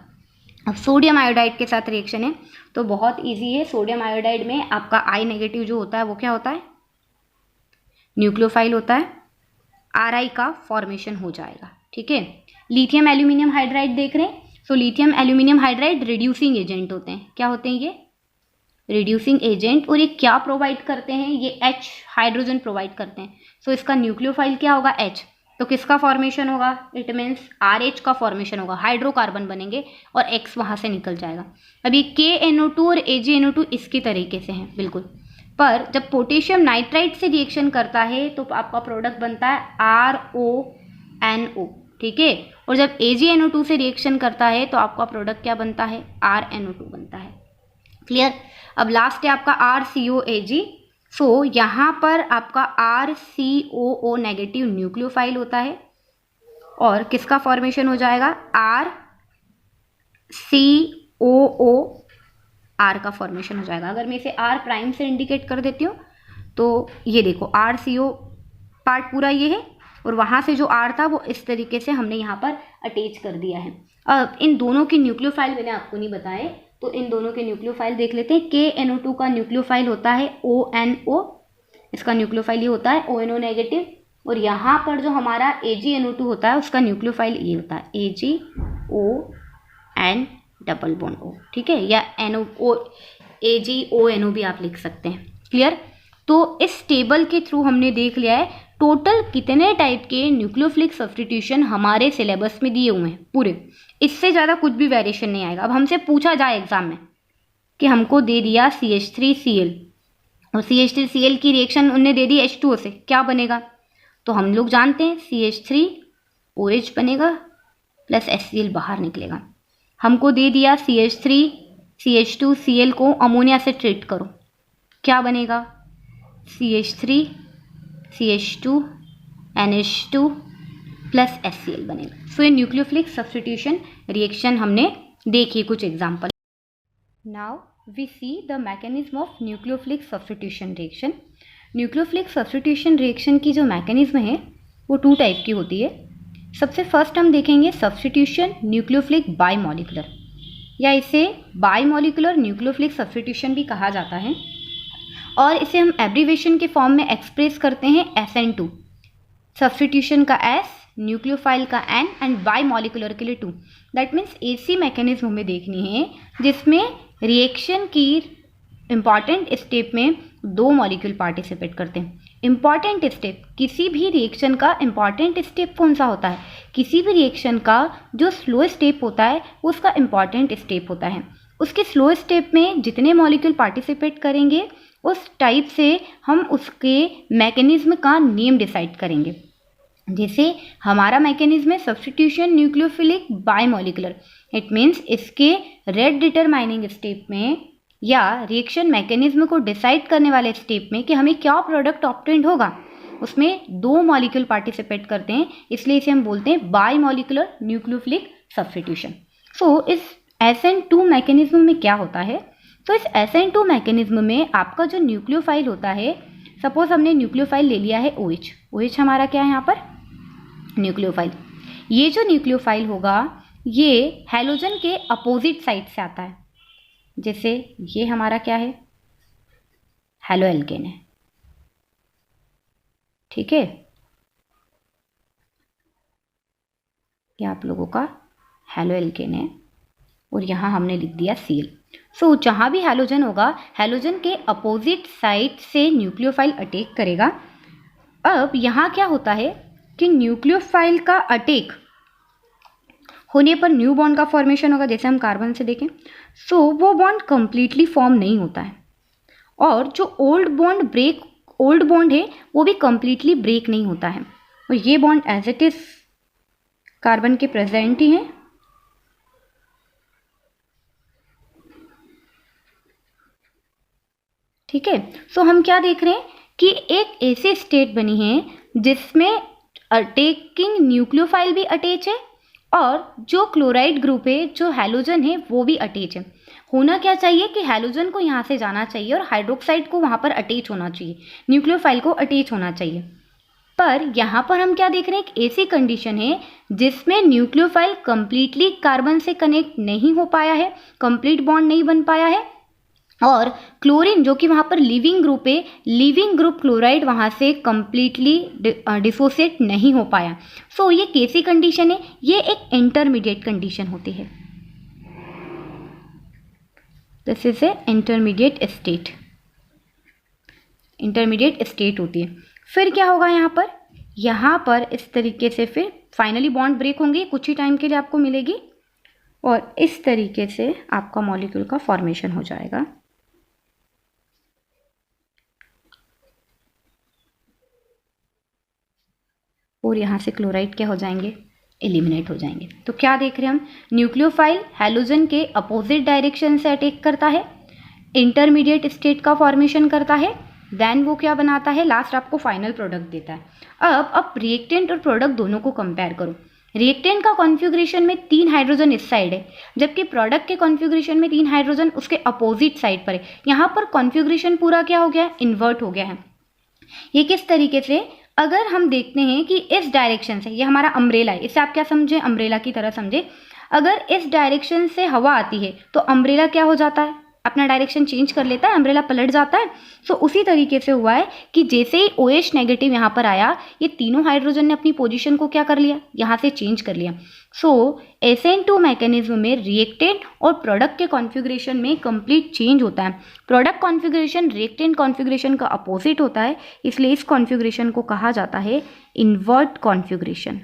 अब सोडियम आयोडाइड के साथ रिएक्शन है तो बहुत इजी है। सोडियम आयोडाइड में आपका I नेगेटिव जो होता है वो क्या होता है? न्यूक्लियोफाइल होता है, RI का फॉर्मेशन हो जाएगा। ठीक है। लिथियम एल्यूमिनियम हाइड्राइड देख रहे हैं, so lithium aluminium hydride reducing agent होते हैं। क्या होते हैं ये? Reducing agent. और ये क्या प्रोवाइड करते हैं? ये H हाइड्रोजन प्रोवाइड करते हैं। सो इसका न्यूक्लियोफाइल क्या होगा? H। तो किसका फॉर्मेशन होगा? इट मीन्स RH का फॉर्मेशन होगा, हाइड्रोकार्बन बनेंगे और X वहाँ से निकल जाएगा। अब ये KNO2 और AgNO2 इसकी तरीके से हैं बिल्कुल। पर जब पोटेशियम नाइट्राइट से रिएक्शन करता है तो आपका प्रोडक्ट बनता है RONO, ठीक है। और जब AgNO2 से रिएक्शन करता है तो आपका प्रोडक्ट क्या बनता है, RNO2 बनता है। क्लियर। अब लास्ट है आपका RCOAG। सो यहाँ पर आपका RCOO नेगेटिव न्यूक्लियोफाइल होता है और किसका फॉर्मेशन हो जाएगा, RCOO, R का फॉर्मेशन हो जाएगा। अगर मैं इसे R प्राइम से इंडिकेट कर देती हूँ तो ये देखो RCO पार्ट पूरा ये है और वहाँ से जो R था वो इस तरीके से हमने यहाँ पर अटैच कर दिया है। अब इन दोनों की न्यूक्लियोफाइल मैंने आपको नहीं बताए, तो इन दोनों के न्यूक्लियोफाइल देख लेते हैं। KNO2 का न्यूक्लियोफाइल होता है ONO, इसका न्यूक्लियोफाइल ये होता है ONO नेगेटिव। और यहाँ पर जो हमारा AgNO2 होता है उसका न्यूक्लियोफाइल ये होता है AgON डबल बॉन्ड O, ठीक है, या AgONO भी आप लिख सकते हैं। क्लियर। तो इस टेबल के थ्रू हमने देख लिया है टोटल कितने टाइप के न्यूक्लियोफिलिक सब्स्टिट्यूशन हमारे सिलेबस में दिए हुए हैं पूरे। इससे ज़्यादा कुछ भी वेरिएशन नहीं आएगा। अब हमसे पूछा जाए एग्जाम में कि हमको दे दिया CH3Cl और CH3Cl की रिएक्शन उनने दे दी H2O से, क्या बनेगा, तो हम लोग जानते हैं CH3OH बनेगा प्लस HCl बाहर निकलेगा। हमको दे दिया CH3CH2Cl को अमोनिया से ट्रीट करो, क्या बनेगा, CH3CH2NH2 प्लस HCl बनेगा। सो ये न्यूक्लियोफिलिक सब्स्टिट्यूशन रिएक्शन हमने देखी कुछ example. Now we see the mechanism of nucleophilic substitution reaction. Nucleophilic substitution reaction की जो मैकेनिज्म है वो 2 टाइप की होती है। सबसे फर्स्ट हम देखेंगे सब्स्टिट्यूशन न्यूक्लियोफिलिक बाइमॉलिकुलर, या इसे बाइमॉलिकुलर न्यूक्लियोफिलिक सब्स्टिट्यूशन भी कहा जाता है और इसे हम एब्रीवेशन के फॉर्म में एक्सप्रेस करते हैं SN2। सब्स्टिट्यूशन का S, न्यूक्लियोफाइल का N एंड बाइमॉलिकुलर के लिए 2। दैट मीन्स ऐसी मैकेनिज्म हमें देखनी है जिसमें रिएक्शन की इंपॉर्टेंट स्टेप में 2 मॉलिक्यूल पार्टिसिपेट करते हैं। इंपॉर्टेंट स्टेप, किसी भी रिएक्शन का इंपॉर्टेंट स्टेप कौन सा होता है, किसी भी रिएक्शन का जो स्लो स्टेप होता है वो उसका इंपॉर्टेंट स्टेप होता है। उसके स्लो स्टेप में जितने मॉलिक्यूल पार्टिसिपेट करेंगे उस टाइप से हम उसके मैकेनिज्म का नेम डिसाइड करेंगे। जैसे हमारा मैकेनिज्म है सब्स्टिट्यूशन न्यूक्लियोफिलिक बाइमॉलिकुलर, इट मीन्स इसके रेट डिटरमाइनिंग स्टेप में या रिएक्शन मैकेनिज्म को डिसाइड करने वाले स्टेप में कि हमें क्या प्रोडक्ट ऑब्टेन्ड होगा, उसमें 2 मॉलिक्यूल पार्टिसिपेट करते हैं, इसलिए इसे हम बोलते हैं बाइमॉलिकुलर न्यूक्लियोफिलिक सब्स्टिट्यूशन। सो इस SN2 मैकेनिज्म में क्या होता है, तो इस SN2 मैकेनिज्म में आपका जो न्यूक्लियोफाइल होता है, सपोज हमने न्यूक्लियोफाइल ले लिया है OH, OH हमारा क्या है यहाँ पर न्यूक्लियोफाइल। ये जो न्यूक्लियोफाइल होगा ये हैलोजन के अपोजिट साइड से आता है। जैसे ये हमारा क्या है, हैलो एल्केन है, ठीक है, ये आप लोगों का हैलो एल्केन है और यहाँ हमने लिख दिया Cl। सो जहाँ भी हैलोजन होगा हैलोजन के अपोजिट साइड से न्यूक्लियोफाइल अटैक करेगा। अब यहाँ क्या होता है कि न्यूक्लियोफाइल का अटैक होने पर न्यू बॉन्ड का फॉर्मेशन होगा। जैसे हम कार्बन से देखें, सो वो बॉन्ड कंप्लीटली फॉर्म नहीं होता है और जो ओल्ड बॉन्ड है वो भी कंप्लीटली ब्रेक नहीं होता है और ये bond as it is carbon के प्रेजेंट ही है। ठीक है, सो हम क्या देख रहे हैं कि एक ऐसी स्टेट बनी है जिसमें अटैकिंग न्यूक्लियोफाइल भी अटैच है और जो क्लोराइड ग्रुप है, जो हैलोजन है, वो भी अटैच है। होना क्या चाहिए कि हैलोजन को यहाँ से जाना चाहिए और हाइड्रोक्साइड को वहाँ पर अटैच होना चाहिए, न्यूक्लियोफाइल को अटैच होना चाहिए। पर यहाँ पर हम क्या देख रहे हैं, एक ऐसी कंडीशन है जिसमें न्यूक्लियोफाइल कंप्लीटली कार्बन से कनेक्ट नहीं हो पाया है, कंप्लीट बॉन्ड नहीं बन पाया है और क्लोरीन जो कि वहाँ पर लिविंग ग्रुप है, लिविंग ग्रुप क्लोराइड वहाँ से कंप्लीटली डिसोसिएट नहीं हो पाया। सो ये कैसी कंडीशन है, ये एक इंटरमीडिएट कंडीशन होती है। This is A intermediate state होती है। फिर क्या होगा यहाँ पर इस तरीके से फिर फाइनली बॉन्ड ब्रेक होंगे, कुछ ही टाइम के लिए आपको मिलेगी और इस तरीके से आपका मॉलिक्यूल का फॉर्मेशन हो जाएगा। और यहाँ से क्लोराइड क्या हो जाएंगे, एलिमिनेट हो जाएंगे। तो क्या देख रहे हैं हम, न्यूक्लियोफाइल हैलोजन के अपोजिट डायरेक्शन से अटैक करता है, इंटरमीडिएट स्टेट का फॉर्मेशन करता है, देन वो क्या बनाता है, लास्ट आपको फाइनल प्रोडक्ट देता है। अब रिएक्टेंट और प्रोडक्ट दोनों को कंपेयर करो। रिएक्टेंट का कॉन्फ़िगरेशन में 3 हाइड्रोजन इस साइड है, जबकि प्रोडक्ट के कॉन्फ़िगरेशन में 3 हाइड्रोजन उसके अपोजिट साइड पर है। यहाँ पर कॉन्फ़िगरेशन पूरा क्या हो गया, इन्वर्ट हो गया है। ये किस तरीके से, अगर हम देखते हैं कि इस डायरेक्शन से, ये हमारा अम्ब्रेला है, इससे आप क्या समझे, अम्ब्रेला की तरह समझे। अगर इस डायरेक्शन से हवा आती है तो अम्ब्रेला क्या हो जाता है, अपना डायरेक्शन चेंज कर लेता है, अम्ब्रेला पलट जाता है। सो उसी तरीके से हुआ है कि जैसे ही OH नेगेटिव यहाँ पर आया, ये तीनों हाइड्रोजन ने अपनी पोजीशन को क्या कर लिया, यहाँ से चेंज कर लिया। सो SN2 मैकेनिज्म में रिएक्टेंट और प्रोडक्ट के कॉन्फ़िगरेशन में कंप्लीट चेंज होता है। प्रोडक्ट कॉन्फ़िगरेशन रिएक्टेंट कॉन्फ़िगरेशन का अपोजिट होता है, इसलिए इस कॉन्फ़िगरेशन को कहा जाता है invert configuration.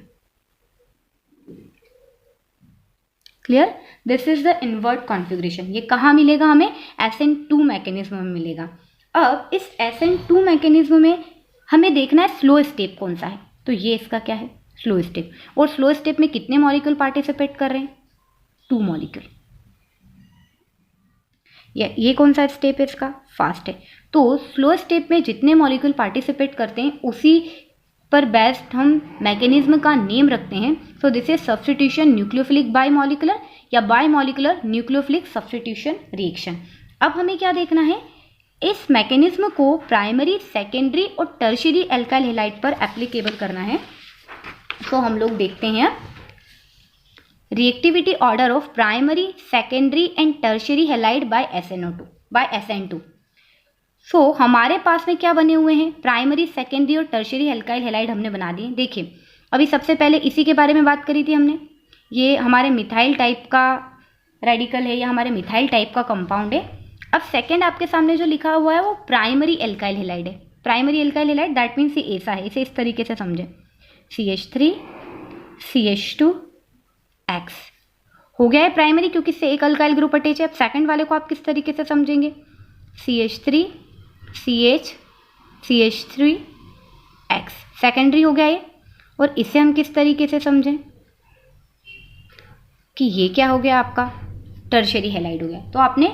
Clear, this is the invert configuration. ये कहाँ मिलेगा हमें, SN2 मैकेनिज्म में मिलेगा। अब इस SN2 मैकेनिज्म में हमें देखना है स्लो स्टेप कौन सा है, तो ये इसका क्या है, स्लो स्टेप। और स्लो स्टेप में कितने मॉलिक्यूल पार्टिसिपेट कर रहे हैं, 2 मॉलिक्यूल। ये कौन सा स्टेप है इसका, फास्ट है। तो स्लो स्टेप में जितने मॉलिक्यूल पार्टिसिपेट करते हैं उसी पर बेस्ड हम मैकेनिज्म का नेम रखते हैं। So this is substitution nucleophilic bimolecular या बायमॉलिकुलर न्यूक्लियोफिलिक सब्स्टिट्यूशन रिएक्शन। अब हमें क्या देखना है, इस मैकेनिज्म को प्राइमरी, सेकेंडरी और टर्शियरी एल्काइल हैलाइड पर एप्लीकेबल करना है। तो हम लोग देखते हैं reactivity order of primary, secondary and tertiary halide by SN2। So हमारे पास में क्या बने हुए हैं, प्राइमरी, सेकेंडरी और टर्शियरी एल्काइल हैलाइड हमने बना दिए। देखिए अभी सबसे पहले इसी के बारे में बात करी थी हमने, ये हमारे मिथाइल टाइप का रेडिकल है या हमारे मिथाइल टाइप का कंपाउंड है। अब सेकेंड आपके सामने जो लिखा हुआ है वो प्राइमरी एल्काइल हैलाइड है। Primary alkyl halide that means ये ऐसा है, इसे इस तरीके से समझे, CH3 CH2X हो गया है प्राइमरी, क्योंकि इससे एक अल्काइल ग्रुप अटैच है। अब सेकंड वाले को आप किस तरीके से समझेंगे, CH3 CH CH3X सेकेंडरी हो गया ये। और इसे हम किस तरीके से समझें कि ये क्या हो गया, आपका टर्शियरी हैलाइड हो गया। तो आपने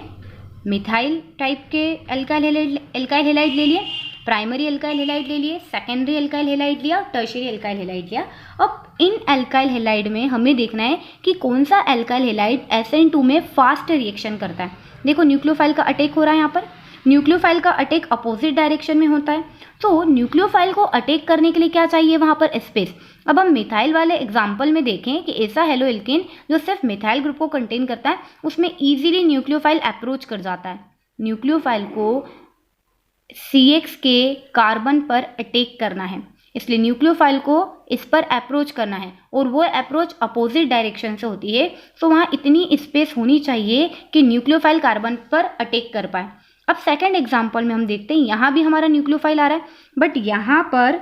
मिथाइल टाइप के एल्काइल हैलाइड ले लिए, प्राइमरी एल्काइल हैलाइड ले लिए, सेकेंडरी एल्काइल हैलाइड लिया, टर्शियरी एल्काइल हैलाइड लिया। अब इन एल्काइल हैलाइड में हमें देखना है कि कौन सा एल्काइल हैलाइड SN2 में फास्ट रिएक्शन करता है। देखो न्यूक्लियोफाइल का अटैक हो रहा है, यहाँ पर न्यूक्लियोफाइल का अटैक अपोजिट डायरेक्शन में होता है। तो न्यूक्लियोफाइल को अटैक करने के लिए क्या चाहिए, वहाँ पर स्पेस। अब हम मिथाइल वाले एग्जाम्पल में देखें कि ऐसा हेलो एल्केन जो सिर्फ मिथाइल ग्रुप को कंटेन करता है, उसमें ईजिली न्यूक्लियोफाइल अप्रोच कर जाता है। न्यूक्लियोफाइल को CX के कार्बन पर अटैक करना है, इसलिए न्यूक्लियोफाइल को इस पर अप्रोच करना है और वो अप्रोच अपोजिट डायरेक्शन से होती है। तो वहाँ इतनी स्पेस होनी चाहिए कि न्यूक्लियोफाइल कार्बन पर अटैक कर पाए। अब सेकंड एग्जांपल में हम देखते हैं, यहाँ भी हमारा न्यूक्लियोफाइल आ रहा है, बट यहाँ पर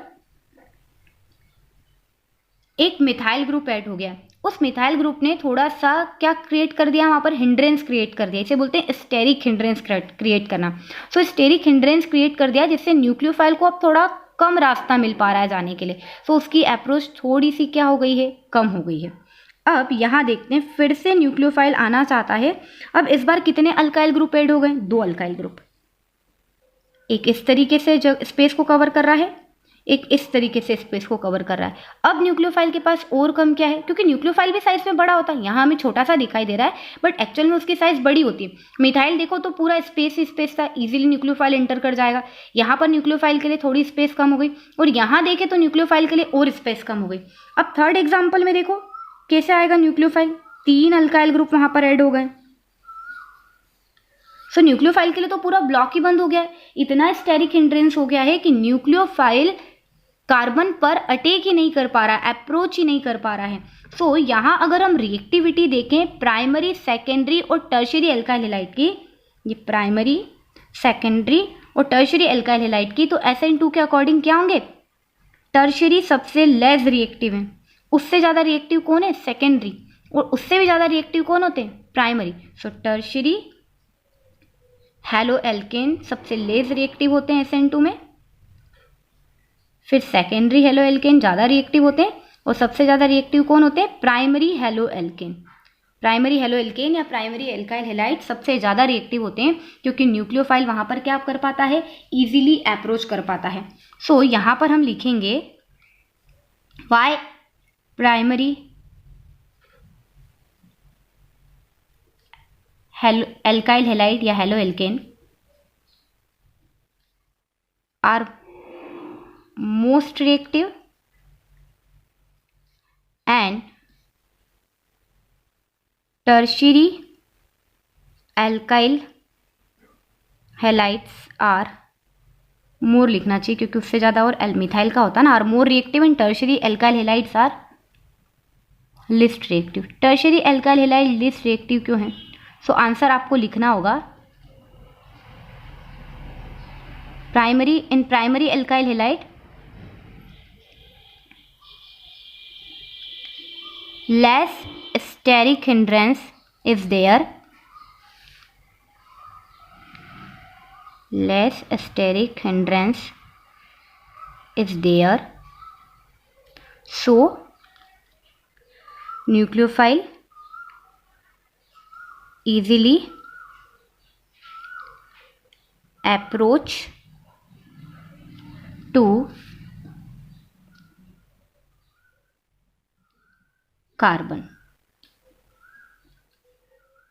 एक मिथाइल ग्रुप ऐड हो गया। उस मिथाइल ग्रुप ने थोड़ा सा क्या क्रिएट कर दिया, वहाँ पर हिंड्रेंस क्रिएट कर दिया। इसे बोलते हैं स्टेरिक हिंड्रेंस क्रिएट करना। सो स्टेरिक हिंड्रेंस क्रिएट कर दिया, जिससे न्यूक्लियोफाइल को अब थोड़ा कम रास्ता मिल पा रहा है जाने के लिए। सो उसकी अप्रोच थोड़ी सी क्या हो गई है, कम हो गई है। अब यहाँ देखते हैं, फिर से न्यूक्लियोफाइल आना चाहता है। अब इस बार कितने अल्काइल ग्रुप ऐड हो गए, 2 अल्काइल ग्रुप। एक इस तरीके से जो स्पेस को कवर कर रहा है, एक इस तरीके से स्पेस को कवर कर रहा है। अब न्यूक्लियोफाइल के पास और कम क्या है, क्योंकि न्यूक्लियोफाइल भी साइज में बड़ा होता है। यहाँ हमें छोटा सा दिखाई दे रहा है, बट एक्चुअल में उसकी साइज बड़ी होती है। मिथाइल देखो तो पूरा स्पेस ही स्पेस था, इजीली न्यूक्लियोफाइल एंटर कर जाएगा। यहाँ पर न्यूक्लियोफाइल के लिए थोड़ी स्पेस कम हो गई, और यहाँ देखें तो न्यूक्लियोफाइल के लिए और स्पेस कम हो गई। अब थर्ड एग्जाम्पल में देखो कैसे आएगा न्यूक्लियोफाइल, 3 अल्काइल ग्रुप वहाँ पर ऐड हो गए। सो न्यूक्लियोफाइल के लिए तो पूरा ब्लॉक ही बंद हो गया है। इतना स्टेरिक हिंड्रेंस हो गया है कि न्यूक्लियोफाइल कार्बन पर अटैक ही नहीं कर पा रहा है, अप्रोच ही नहीं कर पा रहा है। सो यहाँ अगर हम रिएक्टिविटी देखें प्राइमरी, सेकेंडरी और टर्शियरी एल्काइल हैलाइड की, ये प्राइमरी, सेकेंडरी और टर्शियरी एल्काइल हैलाइड की, तो SN2 के अकॉर्डिंग क्या होंगे, टर्शियरी सबसे लेस रिएक्टिव है। उससे ज़्यादा रिएक्टिव कौन है, सेकेंडरी, और उससे भी ज़्यादा रिएक्टिव कौन होते हैं, प्राइमरी। सो टर्शियरी हेलो एल्केन सबसे लेस रिएक्टिव होते हैं SN2 में, फिर सेकेंडरी हेलो एल्केन ज़्यादा रिएक्टिव होते हैं, और सबसे ज़्यादा रिएक्टिव कौन होते हैं? Primary halo alkane. Primary halo alkane या प्राइमरी एल्काइल हैलाइड सबसे ज़्यादा रिएक्टिव होते हैं, क्योंकि न्यूक्लियोफाइल वहाँ पर क्या कर पाता है? इजीली अप्रोच कर पाता है। सो यहाँ पर हम लिखेंगे वाई प्राइमरी एल्काइल हैलाइड या halo alkane are most reactive and tertiary alkyl halides are more लिखना चाहिए, क्योंकि उससे ज़्यादा और मिथाइल का होता है ना, are more reactive and tertiary alkyl halides are least reactive. Tertiary alkyl halide least reactive क्यों है? सो आंसर आपको लिखना होगा primary alkyl halide less steric hindrance is there, less steric hindrance is there, so nucleophile easily approach to carbon,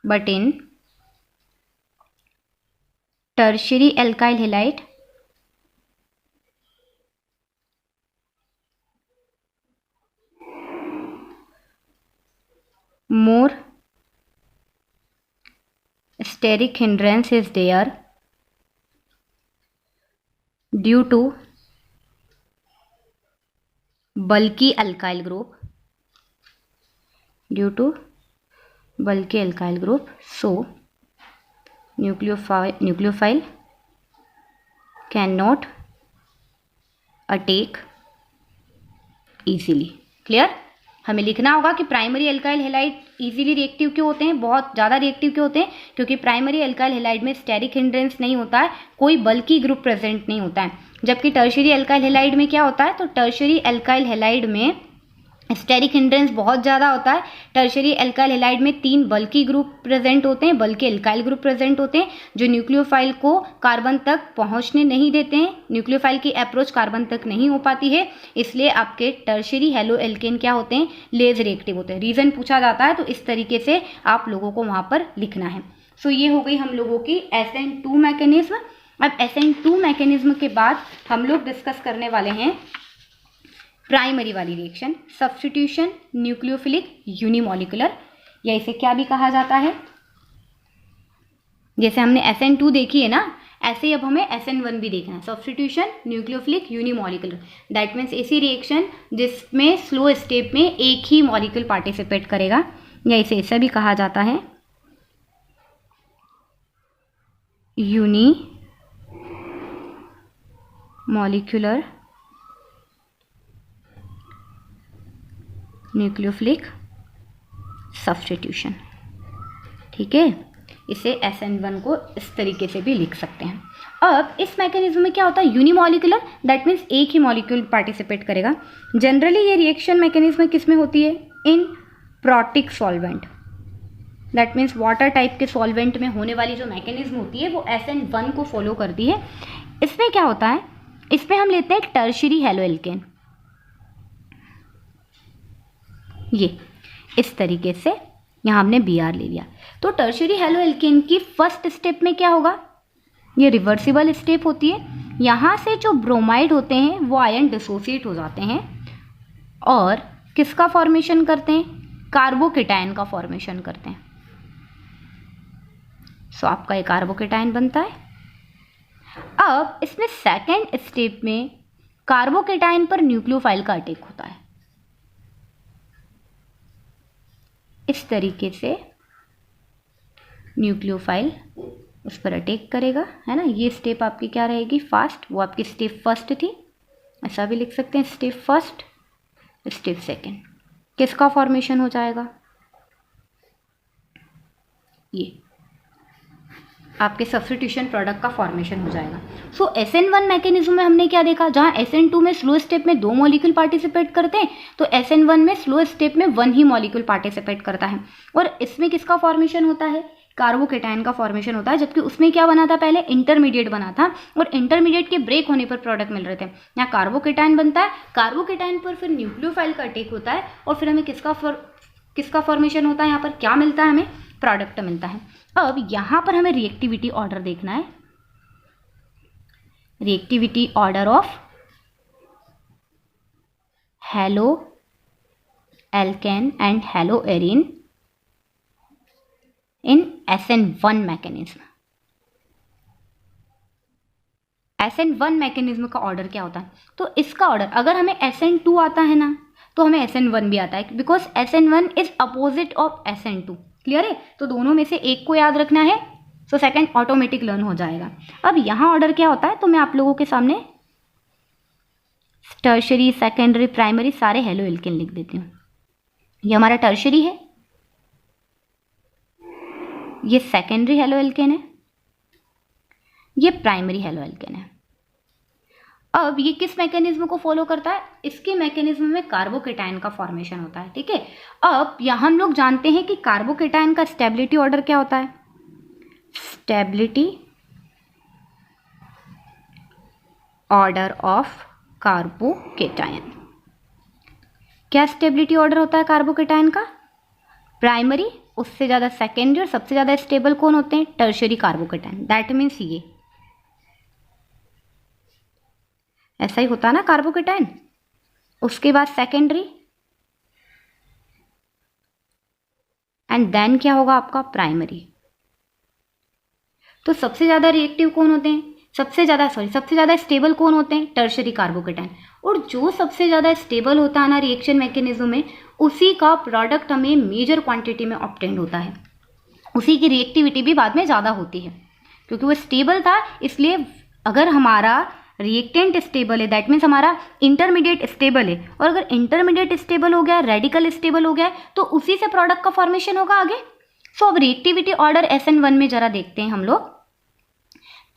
but in tertiary alkyl halide more steric hindrance is there due to bulky alkyl group, due to bulky alkyl group, so nucleophile cannot attack easily। Clear? हमें लिखना होगा कि primary alkyl halide easily reactive क्यों होते हैं, बहुत ज़्यादा reactive क्यों होते हैं? क्योंकि प्राइमरी एल्काइल हेलाइड में स्टेरिक हिंड्रेंस नहीं होता है, कोई बल्की ग्रुप प्रेजेंट नहीं होता है। जबकि टर्शरी एल्काइल हेलाइड में क्या होता है? तो टर्शरी एल्काइल हेलाइड में स्टेरिक हिंड्रेंस बहुत ज़्यादा होता है। टर्शरी एल्काइल हेलाइड में 3 बल्की ग्रुप प्रेजेंट होते हैं, बल्कि एल्काइल ग्रुप प्रेजेंट होते हैं, जो न्यूक्लियोफाइल को कार्बन तक पहुंचने नहीं देते हैं। न्यूक्लियोफाइल की अप्रोच कार्बन तक नहीं हो पाती है, इसलिए आपके टर्शरी हेलो एल्केन क्या होते हैं? लेज रिएक्टिव होते हैं। रीज़न पूछा जाता है तो इस तरीके से आप लोगों को वहाँ पर लिखना है। सो ये हो गई हम लोगों की SN2 मैकेनिज्म। अब SN2 मैकेनिज्म के बाद हम लोग डिस्कस करने वाले हैं प्राइमरी वाली रिएक्शन, सब्स्टिट्यूशन न्यूक्लियोफिलिक यूनिमोलिकुलर, या इसे क्या भी कहा जाता है? जैसे हमने SN2 देखी है ना, ऐसे ही अब हमें SN1 भी देखना है। Substitution nucleophilic unimolecular, that means ऐसी रिएक्शन जिसमें स्लो स्टेप में एक ही मॉलिक्यूल पार्टिसिपेट करेगा, या इसे ऐसा भी कहा जाता है यूनिमोलिकुलर न्यूक्लियोफिलिक सब्स्टिट्यूशन। ठीक है, इसे SN1 को इस तरीके से भी लिख सकते हैं। अब इस मैकेनिज्म में क्या होता है? यूनिमोलिकुलर, दैट मीन्स एक ही मॉलिक्यूल पार्टिसिपेट करेगा। जनरली ये रिएक्शन मैकेनिज्म किस में होती है? In protic solvent, that means water type के सॉल्वेंट में होने वाली जो मैकेनिज्म होती है वो SN1 को फॉलो करती है। इसमें क्या होता है? इसमें हम लेते हैं टर्शरी हेलो एल्केन, ये इस तरीके से यहाँ हमने Br ले लिया। तो टर्शरी हेलो एल्केन की फर्स्ट स्टेप में क्या होगा? ये रिवर्सिबल स्टेप होती है। यहाँ से जो ब्रोमाइड होते हैं वो आयन डिसोसिएट हो जाते हैं और किसका फॉर्मेशन करते हैं? कार्बोकेटायन का फॉर्मेशन करते हैं। सो आपका ये कार्बोकेटायन बनता है। अब इसमें सेकेंड स्टेप में कार्बोकेटायन पर न्यूक्लियोफाइल का अटैक होता है। इस तरीके से न्यूक्लियोफाइल उस पर अटैक करेगा, है ना। ये स्टेप आपकी क्या रहेगी? फास्ट, वो आपकी स्टेप फर्स्ट थी, ऐसा भी लिख सकते हैं, स्टेप फर्स्ट स्टेप सेकेंड। किसका फॉर्मेशन हो जाएगा? ये आपके सब्स्टिट्यूशन प्रोडक्ट का फॉर्मेशन हो जाएगा। सो SN1 मैकेनिज्म में हमने क्या देखा, जहाँ SN2 में स्लो स्टेप में 2 मॉलिक्यूल पार्टिसिपेट करते हैं, तो SN1 में स्लो स्टेप में 1 ही मॉलिक्यूल पार्टिसिपेट करता है। और इसमें किसका फॉर्मेशन होता है, कार्बोकेटाइन का फॉर्मेशन होता है, जबकि उसमें क्या बना था, पहले इंटरमीडिएट बना था और इंटरमीडिएट के ब्रेक होने पर प्रोडक्ट मिल रहे थे। यहाँ कार्बोकेटाइन बनता है, कार्बोकेटाइन पर फिर न्यूक्लियोफाइल का अटैक होता है और फिर हमें किसका फॉर्मेशन होता है, यहाँ पर क्या मिलता है, हमें प्रोडक्ट मिलता है। अब यहाँ पर हमें रिएक्टिविटी ऑर्डर देखना है, reactivity order of hello alkane and hello Erin in SN1 mechanism. SN1 mechanism का ऑर्डर क्या होता है, तो इसका ऑर्डर अगर हमें SN2 आता है ना, तो हमें SN1 भी आता है, because SN1 is opposite of SN2। Clear है, तो दोनों में से एक को याद रखना है, सो सेकंड ऑटोमेटिक लर्न हो जाएगा। अब यहाँ ऑर्डर क्या होता है, तो मैं आप लोगों के सामने टर्शरी, सेकेंडरी, प्राइमरी सारे हेलो एल्केन लिख देती हूँ। ये हमारा टर्शरी है, ये सेकेंडरी हेलो एल्केन है, ये प्राइमरी हेलो एल्केन है। अब ये किस मैकेनिज्म को फॉलो करता है, इसके मैकेनिज्म में कार्बोकेटाइन का फॉर्मेशन होता है। ठीक है, अब यहाँ हम लोग जानते हैं कि कार्बोकेटाइन का स्टेबिलिटी ऑर्डर क्या होता है, स्टेबिलिटी ऑर्डर ऑफ कार्बोकेटाइन। क्या स्टेबिलिटी ऑर्डर होता है कार्बोकेटाइन का, प्राइमरी, उससे ज़्यादा सेकेंडरी और सबसे ज़्यादा स्टेबल कौन होते हैं, टर्शरी कार्बोकेटाइन। दैट मीन्स ये ऐसा ही होता है ना कार्बोकेटाइन, उसके बाद सेकेंडरी एंड देन क्या होगा आपका प्राइमरी। तो सबसे ज़्यादा रिएक्टिव कौन होते हैं, सबसे ज़्यादा स्टेबल कौन होते हैं, टर्शरी कार्बोकेटाइन। और जो सबसे ज़्यादा स्टेबल होता है ना रिएक्शन मैकेनिज्म में, उसी का प्रोडक्ट हमें मेजर क्वांटिटी में ऑब्टेन होता है, उसी की रिएक्टिविटी भी बाद में ज़्यादा होती है, क्योंकि वो स्टेबल था। इसलिए अगर हमारा रिएक्टेंट स्टेबल है, दैट मीन्स हमारा इंटरमीडिएट स्टेबल है, और अगर इंटरमीडिएट स्टेबल हो गया, रेडिकल स्टेबल हो गया, तो उसी से प्रोडक्ट का फॉर्मेशन होगा आगे। सो अब रिएक्टिविटी ऑर्डर SN1 में जरा देखते हैं हम लोग।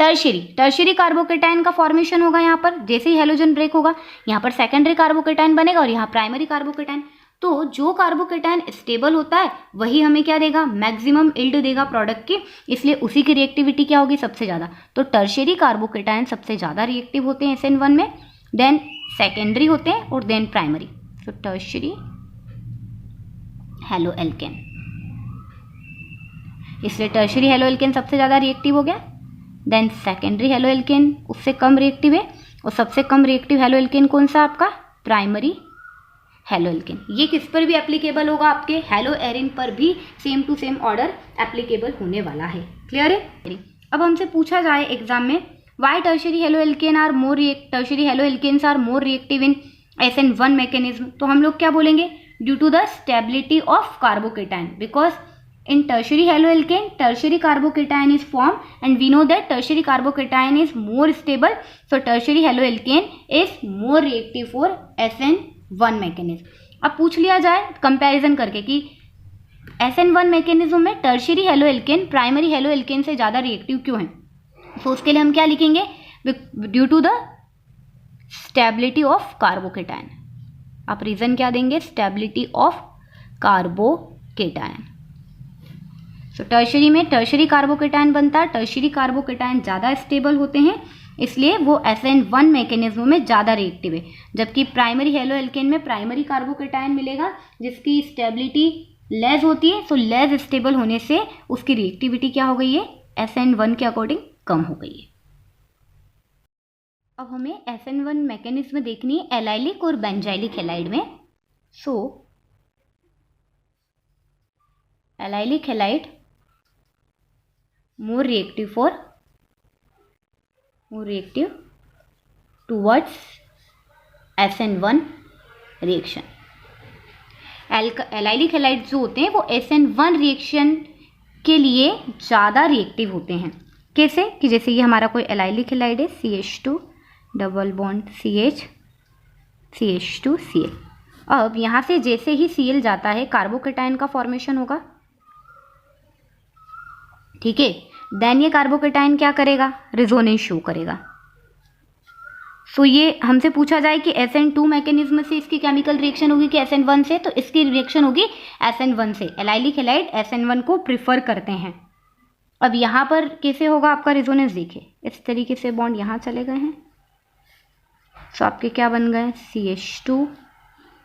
टर्शरी कार्बोकेटाइन का फॉर्मेशन होगा यहाँ पर, जैसे ही हेलोजन ब्रेक होगा यहाँ पर सेकेंडरी कार्बोकेटाइन बनेगा और यहाँ प्राइमरी कार्बोकेटाइन। तो जो कार्बोकेटाइन स्टेबल होता है वही हमें क्या देगा, मैक्सिमम इल्ड देगा प्रोडक्ट की, इसलिए उसी की रिएक्टिविटी क्या होगी, सबसे ज़्यादा। तो टर्शरी कार्बोकेटाइन सबसे ज़्यादा रिएक्टिव होते हैं SN1 में, देन सेकेंडरी होते हैं और देन प्राइमरी। तो टर्शरी हेलो एल्केन, इसलिए टर्शरी हेलो एल्केन सबसे ज़्यादा रिएक्टिव हो गया, देन सेकेंडरी हेलो एल्केन उससे कम रिएक्टिव है, और सबसे कम रिएक्टिव हेलो एल्केन कौन सा आपका, प्राइमरी हेलो एल्केन। ये किस पर भी एप्लीकेबल होगा, आपके हेलो एरिन पर भी same to same order applicable होने वाला है। क्लियर है। अब हमसे पूछा जाए एग्जाम में, why tertiary halo alkane are more tertiary halo alkanes are more reactive in SN1 mechanism, तो हम लोग क्या बोलेंगे, due to the stability of carbocation, because in tertiary haloalkane tertiary carbocation is formed and we know that tertiary carbocation is more stable, so tertiary haloalkane is more reactive for SN1 mechanism। अब पूछ लिया जाए comparison करके कि SN1 mechanism में tertiary haloalkane primary haloalkane से ज़्यादा reactive क्यों है, तो उसके लिए हम क्या लिखेंगे, due to the stability of carbocation. आप रीज़न क्या देंगे, स्टेबिलिटी ऑफ कार्बोकेटाइन। तो टर्शरी में टर्शरी कार्बोकेटाइन बनता है, टर्शरी कार्बोकेटाइन ज़्यादा स्टेबल होते हैं, इसलिए वो SN1 मैकेनिज्म में ज़्यादा रिएक्टिव है, जबकि प्राइमरी हेलोएल्केन में प्राइमरी कार्बोकेटाइन मिलेगा जिसकी स्टेबिलिटी लेस होती है, सो लेस स्टेबल होने से उसकी रिएक्टिविटी क्या हो गई है, SN1 के अकॉर्डिंग कम हो गई है। अब हमें SN1 मैकेनिज्म देखनी है एलाइलिक और बेंजाइलिक हैलाइड में। So allylic halide more reactive towards SN1 reaction. Allylic halide जो होते हैं वो SN1 रिएक्शन के लिए ज़्यादा रिएक्टिव होते हैं। कैसे कि जैसे ये हमारा कोई एलाइलिक हैलाइड है, CH2 double bond CH CH2 Cl। अब यहाँ से जैसे ही Cl जाता है कार्बोकेटाइन का फॉर्मेशन होगा, ठीक है, देन ये कार्बोकेटाइन क्या करेगा, रेजोनेंस शो करेगा। सो ये हमसे पूछा जाए कि SN2 मैकेनिज्म से इसकी केमिकल रिएक्शन होगी कि SN1 से, तो इसकी रिएक्शन होगी SN1 से। एलाइलिक हैलाइड SN1 को प्रिफर करते हैं। अब यहाँ पर कैसे होगा आपका रेजोनेंस, देखिए इस तरीके से बॉन्ड यहाँ चले गए हैं, सो आपके क्या बन गए, CH2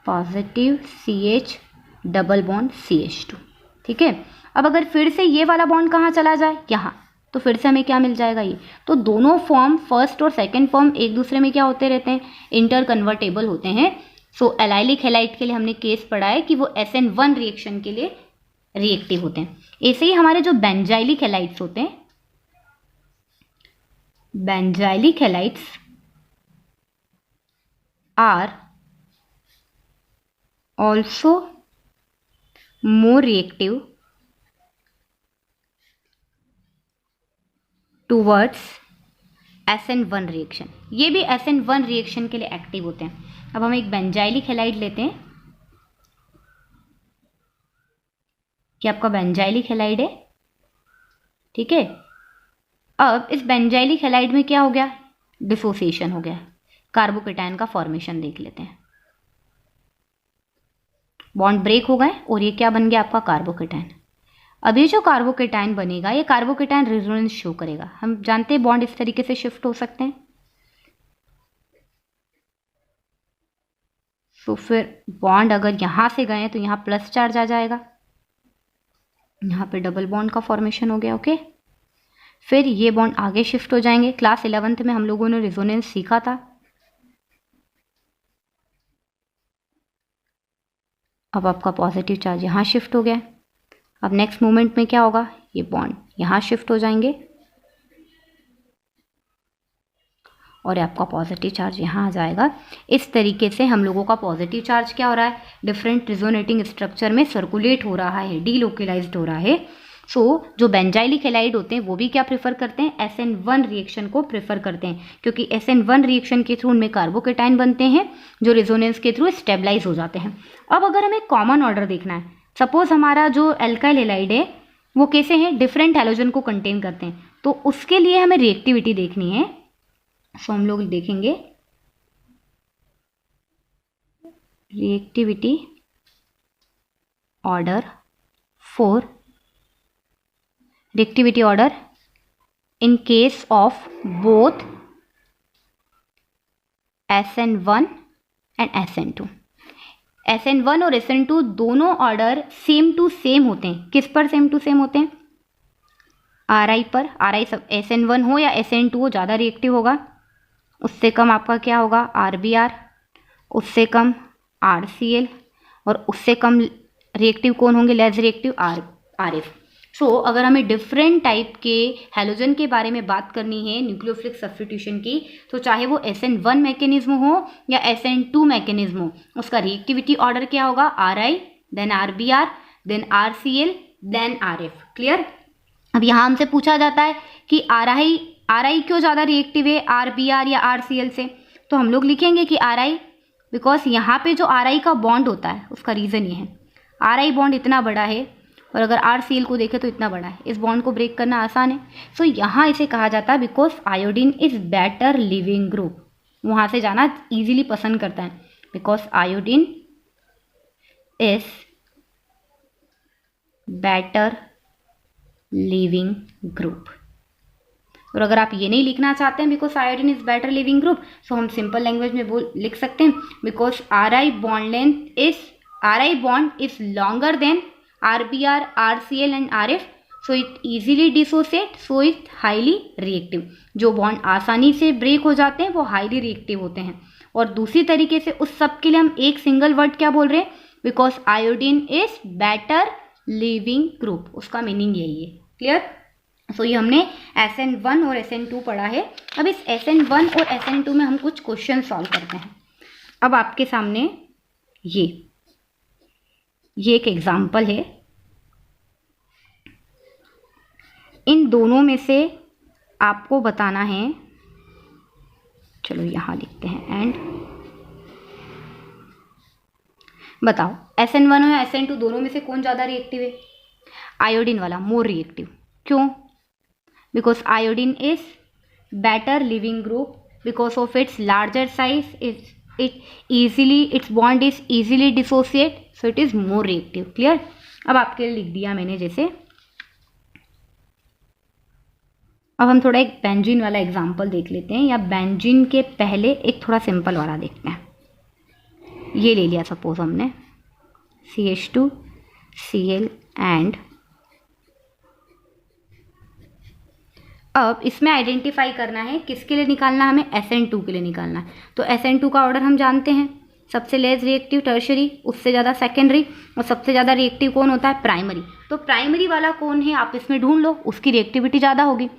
positive CH double bond CH2, ठीक है। अब अगर फिर से ये वाला बॉन्ड कहाँ चला जाए, यहाँ, तो फिर से हमें क्या मिल जाएगा, ये। तो दोनों फॉर्म, फर्स्ट और सेकंड फॉर्म, एक दूसरे में क्या होते रहते हैं, इंटर कन्वर्टेबल होते हैं। सो एलाइलिक हैलाइड के लिए हमने केस पढ़ा है कि वो SN1 रिएक्शन के लिए रिएक्टिव होते हैं। ऐसे ही हमारे जो बेंजाइलिक हैलाइड्स होते हैं, benzylic halides are also more reactive towards SN1 reaction. ये भी SN1 रिएक्शन के लिए एक्टिव होते हैं। अब हम एक बेंजाइलिक हैलाइड लेते हैं कि आपका बेंजाइलिक हैलाइड है, ठीक है। अब इस बेंजाइलिक हैलाइड में क्या हो गया, डिसोसिएशन हो गया, कार्बोकेटाइन का फॉर्मेशन देख लेते हैं। बॉन्ड ब्रेक हो गए और ये क्या बन गया आपका, कार्बोकेटाइन। अब ये जो कार्बोकेटाइन बनेगा, ये कार्बोकेटाइन रेजोनेंस शो करेगा। हम जानते हैं बॉन्ड इस तरीके से शिफ्ट हो सकते हैं। तो फिर बॉन्ड अगर यहां से गए तो यहाँ प्लस चार्ज आ जाएगा, यहाँ पे डबल बॉन्ड का फॉर्मेशन हो गया, ओके। फिर ये बॉन्ड आगे शिफ्ट हो जाएंगे। क्लास 11th में हम लोगों ने रेजोनेंस सीखा था। अब आपका पॉजिटिव चार्ज यहाँ शिफ्ट हो गया। अब नेक्स्ट मोमेंट में क्या होगा, ये बॉन्ड यहाँ शिफ्ट हो जाएंगे और आपका पॉजिटिव चार्ज यहाँ आ जाएगा। इस तरीके से हम लोगों का पॉजिटिव चार्ज क्या हो रहा है, डिफरेंट रिजोनेटिंग स्ट्रक्चर में सर्कुलेट हो रहा है, डीलोकलाइज्ड हो रहा है। सो जो बेंजाइलिक हैलाइड होते हैं वो भी क्या प्रेफर करते हैं, SN1 रिएक्शन को प्रेफर करते हैं, क्योंकि SN1 रिएक्शन के थ्रू उनमें कार्बोकेटाइन बनते हैं जो रेजोनेंस के थ्रू स्टेबलाइज हो जाते हैं। अब अगर हमें कॉमन ऑर्डर देखना है, सपोज हमारा जो एल्काइल हैलाइड है वो कैसे हैं, डिफरेंट हैलोजन को कंटेन करते हैं, तो उसके लिए हमें रिएक्टिविटी देखनी है। सो हम लोग देखेंगे reactivity order for reactivity order in case of both SN1 and SN2। SN1 और SN2 दोनों ऑर्डर सेम टू सेम होते हैं। किस पर सेम टू सेम होते हैं, RI पर। RI सब SN1 हो या SN2 हो, ज़्यादा रिएक्टिव होगा, उससे कम आपका क्या होगा, RBr, उससे कम RCl, और उससे कम रिएक्टिव कौन होंगे, लेस रिएक्टिव RF। सो अगर हमें डिफरेंट टाइप के हैलोजन के बारे में बात करनी है न्यूक्लियोफिलिक सब्स्टिट्यूशन की, तो चाहे वो SN1 मैकेनिज्म हो या SN2 मैकेनिज्म हो, उसका रिएक्टिविटी ऑर्डर क्या होगा, RI, then RBr, then RCl, then RF। Clear. अब यहाँ हमसे पूछा जाता है कि RI क्यों ज़्यादा रिएक्टिव है RBr या RCl से, तो हम लोग लिखेंगे कि RI, बिकॉज यहाँ पे जो RI का बॉन्ड होता है उसका रीज़न ये है, RI बॉन्ड इतना बड़ा है और अगर RCl को देखें तो इतना बड़ा है, इस बॉन्ड को ब्रेक करना आसान है। सो यहाँ इसे कहा जाता है because iodine is better leaving group, वहाँ से जाना इजीली पसंद करता है, because iodine is better leaving group. और अगर आप ये नहीं लिखना चाहते हैं because iodine is better leaving group, so हम सिंपल लैंग्वेज में लिख सकते हैं because RI bond is longer than RBr, RCl and RF, so it easily dissociate, so it highly reactive। जो बॉन्ड आसानी से ब्रेक हो जाते हैं वो हाईली रिएक्टिव होते हैं। और दूसरी तरीके से उस सब के लिए हम एक सिंगल वर्ड क्या बोल रहे हैं, because iodine is better leaving group, उसका मीनिंग यही है। क्लियर। सो ये हमने SN1 और SN2 पढ़ा है। अब इस SN1 और SN2 में हम कुछ क्वेश्चन सॉल्व करते हैं। अब आपके सामने ये एक एग्जाम्पल है, इन दोनों में से आपको बताना है, चलो यहाँ लिखते हैं एंड बताओ SN1 और SN2 दोनों में से कौन ज़्यादा रिएक्टिव है, आयोडीन वाला मोर रिएक्टिव। क्यों, because iodine is better leaving group because of its larger size, it's bond is easily dissociate, so it is more reactive. Clear? अब आपके लिए लिख दिया मैंने जैसे। अब हम थोड़ा एक बेंजीन वाला एग्जांपल देख लेते हैं, या बेंजीन के पहले एक थोड़ा सिंपल वाला देखते हैं। ये ले लिया सपोज हमने CH2Cl एंड अब इसमें आइडेंटिफाई करना है किसके लिए निकालना है, हमें SN2 के लिए निकालना है। तो SN2 का ऑर्डर हम जानते हैं, सबसे लेस रिएक्टिव टर्शरी, उससे ज़्यादा सेकेंडरी, और सबसे ज़्यादा रिएक्टिव कौन होता है, प्राइमरी। तो प्राइमरी वाला कौन है आप इसमें ढूंढ लो, उसकी रिएक्टिविटी ज़्यादा होगी।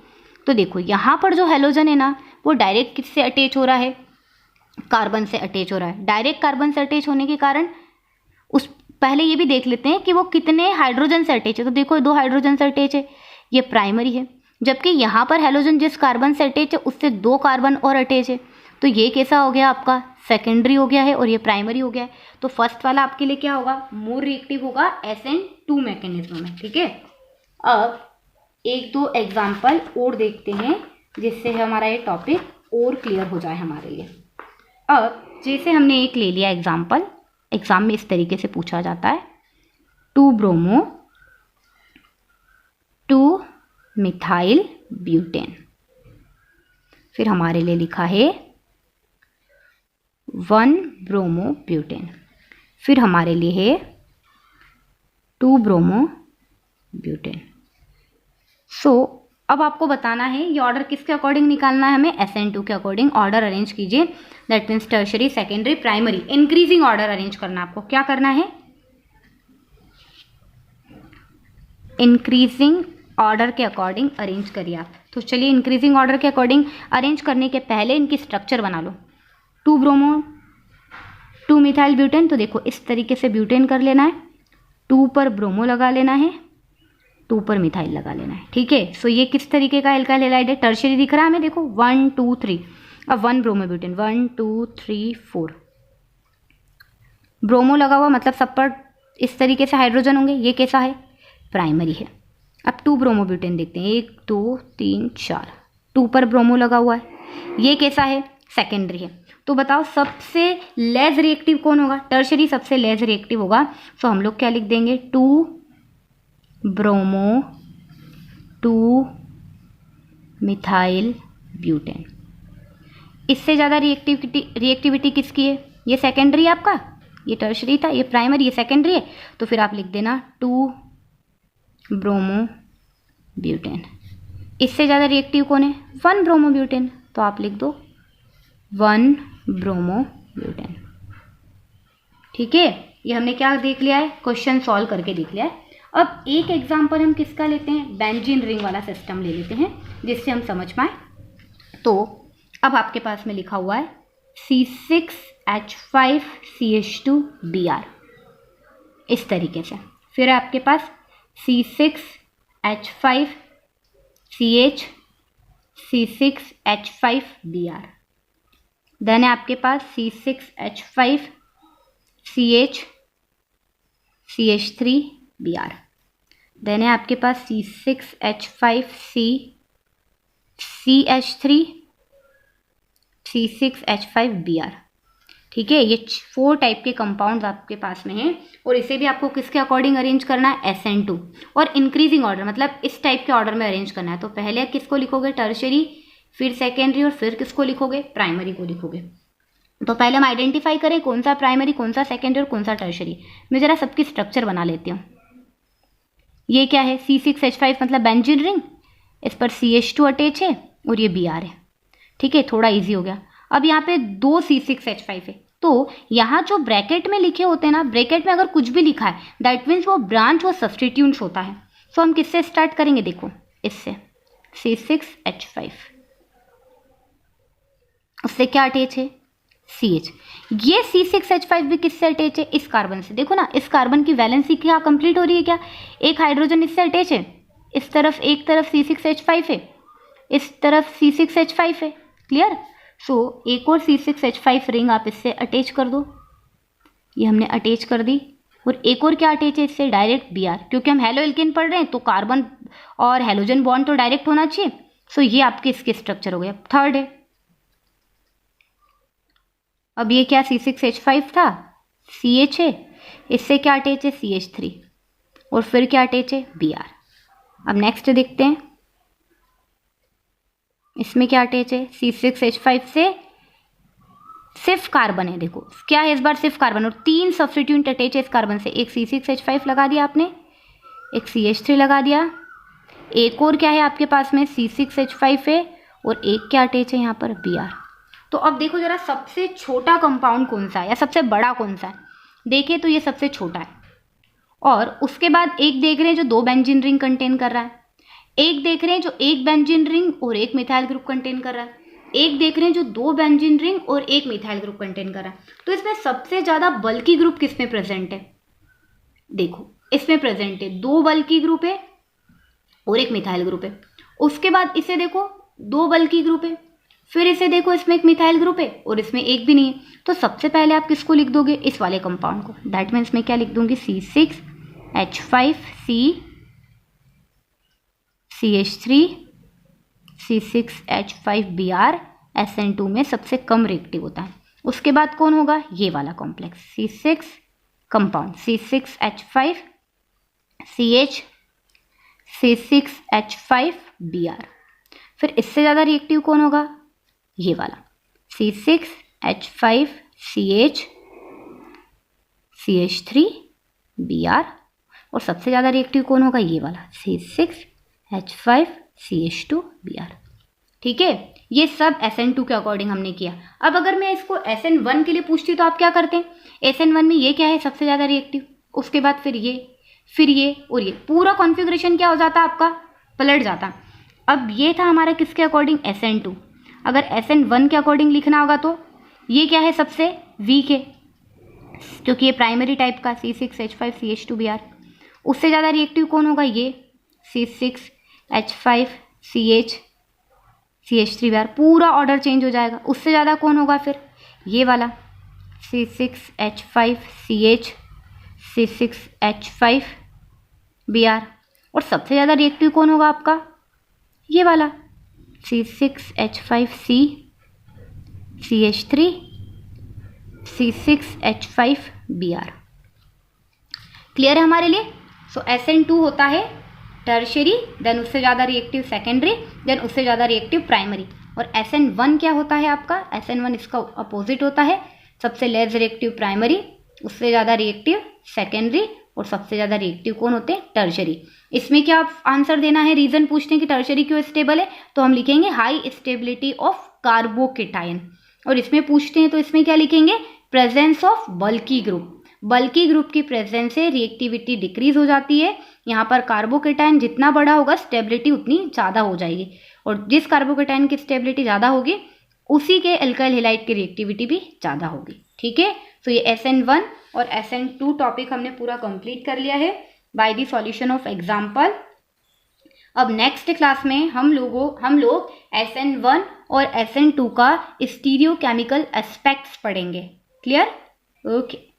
तो देखो यहाँ पर जो हेलोजन है ना, वो डायरेक्ट किससे अटैच हो रहा है, कार्बन से अटैच हो रहा है। डायरेक्ट कार्बन से अटैच होने के कारण उस पहले ये भी देख लेते हैं कि वो कितने हाइड्रोजन से अटैच है। तो देखो 2 हाइड्रोजन से अटैच है, ये प्राइमरी है। जबकि यहाँ पर हेलोजन जिस कार्बन से अटैच है उससे 2 कार्बन और अटैच है, तो ये कैसा हो गया आपका, सेकेंडरी हो गया है, और ये प्राइमरी हो गया है। तो फर्स्ट वाला आपके लिए क्या होगा, मोर रिएक्टिव होगा SN2 मैकेनिज्म में। ठीक है, अब 1-2 एग्जाम्पल और देखते हैं जिससे हमारा ये टॉपिक और क्लियर हो जाए हमारे लिए। अब जैसे हमने एक ले लिया एग्जाम्पल, एग्जाम में इस तरीके से पूछा जाता है 2 ब्रोमो 2 मिथाइल ब्यूटेन, फिर हमारे लिए लिखा है 1 ब्रोमो ब्यूटेन, फिर हमारे लिए है 2 ब्रोमो ब्यूटेन। सो अब आपको बताना है ये ऑर्डर किसके अकॉर्डिंग निकालना है, हमें SN2 के अकॉर्डिंग ऑर्डर अरेंज कीजिए। That means tertiary, secondary, primary, increasing order arrange करना। आपको क्या करना है, इंक्रीजिंग ऑर्डर के अकॉर्डिंग अरेंज करिए आप। तो चलिए इंक्रीजिंग ऑर्डर के अकॉर्डिंग अरेंज करने के पहले इनकी स्ट्रक्चर बना लो। 2 ब्रोमो 2 मिथाइल ब्यूटेन, तो देखो इस तरीके से ब्यूटेन कर लेना है, 2 पर ब्रोमो लगा लेना है, 2 पर मिथाइल लगा लेना है। ठीक है, सो ये किस तरीके का एल्काइल हैलाइड है, टर्शरी दिख रहा है हमें, देखो 1 2 3। अब 1 ब्रोमो ब्यूटेन, 1 2 3 4 ब्रोमो लगा हुआ, मतलब सब पर इस तरीके से हाइड्रोजन होंगे। ये कैसा है, प्राइमरी है। अब 2 ब्रोमो ब्यूटेन देखते हैं, 1 2 3 4, 2 पर ब्रोमो लगा हुआ है, ये कैसा है, सेकेंडरी है। तो बताओ सबसे लेस रिएक्टिव कौन होगा, टर्शरी सबसे लेस रिएक्टिव होगा। सो हम लोग क्या लिख देंगे, 2 ब्रोमो 2 मिथाइल ब्यूटेन। इससे ज़्यादा रिएक्टिविटी किसकी है, ये सेकेंडरी आपका, ये टर्शरी था, ये प्राइमरी, ये सेकेंडरी है। तो फिर आप लिख देना 2 ब्रोमो ब्यूटेन। इससे ज़्यादा रिएक्टिव कौन है, 1 ब्रोमो ब्यूटेन, तो आप लिख दो 1 ब्रोमो ब्यूटेन। ठीक है, ये हमने क्या देख लिया है, क्वेश्चन सॉल्व करके देख लिया है। अब एक एग्जांपल हम किसका लेते हैं, बेंजीन रिंग वाला सिस्टम ले लेते हैं जिससे हम समझ पाए। तो अब आपके पास में लिखा हुआ है C6H5CH2Br इस तरीके से, फिर आपके पास C6H5CH C6H5Br, देन है आपके पास C6H5CH CH3Br, देन है आपके पास C6H5C CH3 C6H5Br। ठीक है, ये 4 टाइप के कंपाउंड्स आपके पास में हैं, और इसे भी आपको किसके अकॉर्डिंग अरेंज करना है, SN2, और इंक्रीजिंग ऑर्डर मतलब इस टाइप के ऑर्डर में अरेंज करना है। तो पहले किसको लिखोगे, टर्शरी, फिर सेकेंडरी, और फिर किसको लिखोगे, प्राइमरी को लिखोगे। तो पहले हम आइडेंटिफाई करें कौन सा प्राइमरी, कौन सा सेकेंडरी और कौन सा टर्शरी। मैं जरा सबकी स्ट्रक्चर बना लेती हूँ। ये क्या है, C6H5 मतलब बेंजीन रिंग, इस पर CH2 अटैच है और ये Br है। ठीक है, थोड़ा इजी हो गया। अब यहाँ पे 2 C6H5 है, तो यहाँ जो ब्रैकेट में लिखे होते हैं ना, ब्रैकेट में अगर कुछ भी लिखा है दैट मीन्स वो ब्रांच और सब्सटीट्यूट्स होता है। सो हम किससे स्टार्ट करेंगे, देखो इससे, C6H5, उससे क्या अटैच है, CH। ये C6H5 भी किससे अटैच है, इस कार्बन से। देखो ना, इस कार्बन की वैलेंसी क्या कंप्लीट हो रही है, क्या एक हाइड्रोजन इससे अटैच है, इस तरफ एक तरफ C6H5 है, इस तरफ C6H5 है। क्लियर। सो एक और C6H5 रिंग आप इससे अटैच कर दो, ये हमने अटैच कर दी। और एक और क्या अटैच है इससे, डायरेक्ट Br, क्योंकि हम हेलो एल्केन पढ़ रहे हैं तो कार्बन और हेलोजन बॉन्ड तो डायरेक्ट होना चाहिए। सो ये आपके इसके स्ट्रक्चर हो गया। थर्ड है, अब ये क्या C6H5 था, CH है, इससे क्या अटैच है CH3 और फिर क्या अटैच है Br। अब नेक्स्ट देखते हैं, इसमें क्या अटैच है C6H5 से सिर्फ कार्बन है। देखो क्या है इस बार सिर्फ कार्बन, और 3 सब्स्टिट्यूएंट अटैच है इस कार्बन से। एक C6H5 लगा दिया आपने, एक CH3 लगा दिया, एक और क्या है आपके पास में C6H5 है और एक क्या अटैच है यहाँ पर Br। तो अब देखो जरा सबसे छोटा कंपाउंड कौन सा है या सबसे बड़ा कौन सा है। देखें तो ये सबसे छोटा है, और उसके बाद एक देख रहे हैं जो 2 बेंजीन रिंग कंटेन कर रहा है, एक देख रहे हैं जो 1 बेंजीन रिंग और 1 मिथाइल ग्रुप कंटेन कर रहा है, एक देख रहे हैं जो 2 बेंजीन रिंग और 1 मिथाइल ग्रुप कंटेन कर रहा है। तो इसमें सबसे ज्यादा बल्की ग्रुप किसमें प्रेजेंट है, देखो इसमें प्रेजेंट है 2 बल्की ग्रुप है और 1 मिथाइल ग्रुप है। उसके बाद इसे देखो 2 बल्की ग्रुप है, फिर इसे देखो इसमें 1 मिथाइल ग्रुप है और इसमें 1 भी नहीं है। तो सबसे पहले आप किसको लिख दोगे, इस वाले कंपाउंड को। दैट मीन्स मैं क्या लिख दूंगी C6H5C CH3 C6H5Br SN2 में सबसे कम रिएक्टिव होता है। उसके बाद कौन होगा, ये वाला complex C6 compound C6H5 CH C6H5Br। फिर इससे ज़्यादा रिएक्टिव कौन होगा, ये वाला C6H5CH CH3Br। और सबसे ज़्यादा रिएक्टिव कौन होगा, ये वाला C6H5CH2Br। ठीक है, ये सब SN2 के अकॉर्डिंग हमने किया। अब अगर मैं इसको SN1 के लिए पूछती तो आप क्या करते, SN1 में ये क्या है सबसे ज़्यादा रिएक्टिव, उसके बाद फिर ये और ये, पूरा कॉन्फ़िगरेशन क्या हो जाता आपका, पलट जाता। अब ये था हमारा किसके अकॉर्डिंग, SN2। अगर SN1 के अकॉर्डिंग लिखना होगा तो ये क्या है सबसे वीक है, क्योंकि ये प्राइमरी टाइप का C6H5CH2Br। उससे ज़्यादा रिएक्टिव कौन होगा, ये C6H5CH CH3Br। पूरा ऑर्डर चेंज हो जाएगा। उससे ज़्यादा कौन होगा, फिर ये वाला C6H5CH C6H5Br। और सबसे ज़्यादा रिएक्टिव कौन होगा आपका, ये वाला C6H5C CH3 C6H5Br। क्लियर है हमारे लिए। सो SN2 होता है टर्शरी, देन उससे ज़्यादा रिएक्टिव सेकेंडरी, देन उससे ज़्यादा रिएक्टिव प्राइमरी। और SN1 क्या होता है आपका, SN1 इसका अपोजिट होता है, सबसे लेस रिएक्टिव प्राइमरी, उससे ज़्यादा रिएक्टिव सेकेंडरी, और सबसे ज़्यादा रिएक्टिव कौन होते हैं, टर्शरी। इसमें क्या आंसर देना है, रीज़न पूछते हैं कि टर्शरी क्यों स्टेबल है, तो हम लिखेंगे हाई स्टेबिलिटी ऑफ कार्बोकेटायन। और इसमें पूछते हैं तो इसमें क्या लिखेंगे, presence of bulky group. Bulky group की प्रेजेंस से रिएक्टिविटी डिक्रीज हो जाती है। यहाँ पर कार्बोकेटायन जितना बड़ा होगा स्टेबिलिटी उतनी ज़्यादा हो जाएगी, और जिस कार्बोकेटायन की स्टेबिलिटी ज़्यादा होगी उसी के एल्काइल हैलाइड की रिएक्टिविटी भी ज़्यादा होगी। ठीक है, तो ये SN1 और SN2 टॉपिक हमने पूरा कंप्लीट कर लिया है by the solution of example. अब नेक्स्ट क्लास में हम लोग SN1 और SN2 का स्टीरियोकेमिकल एस्पेक्ट्स पढ़ेंगे। Clear, okay.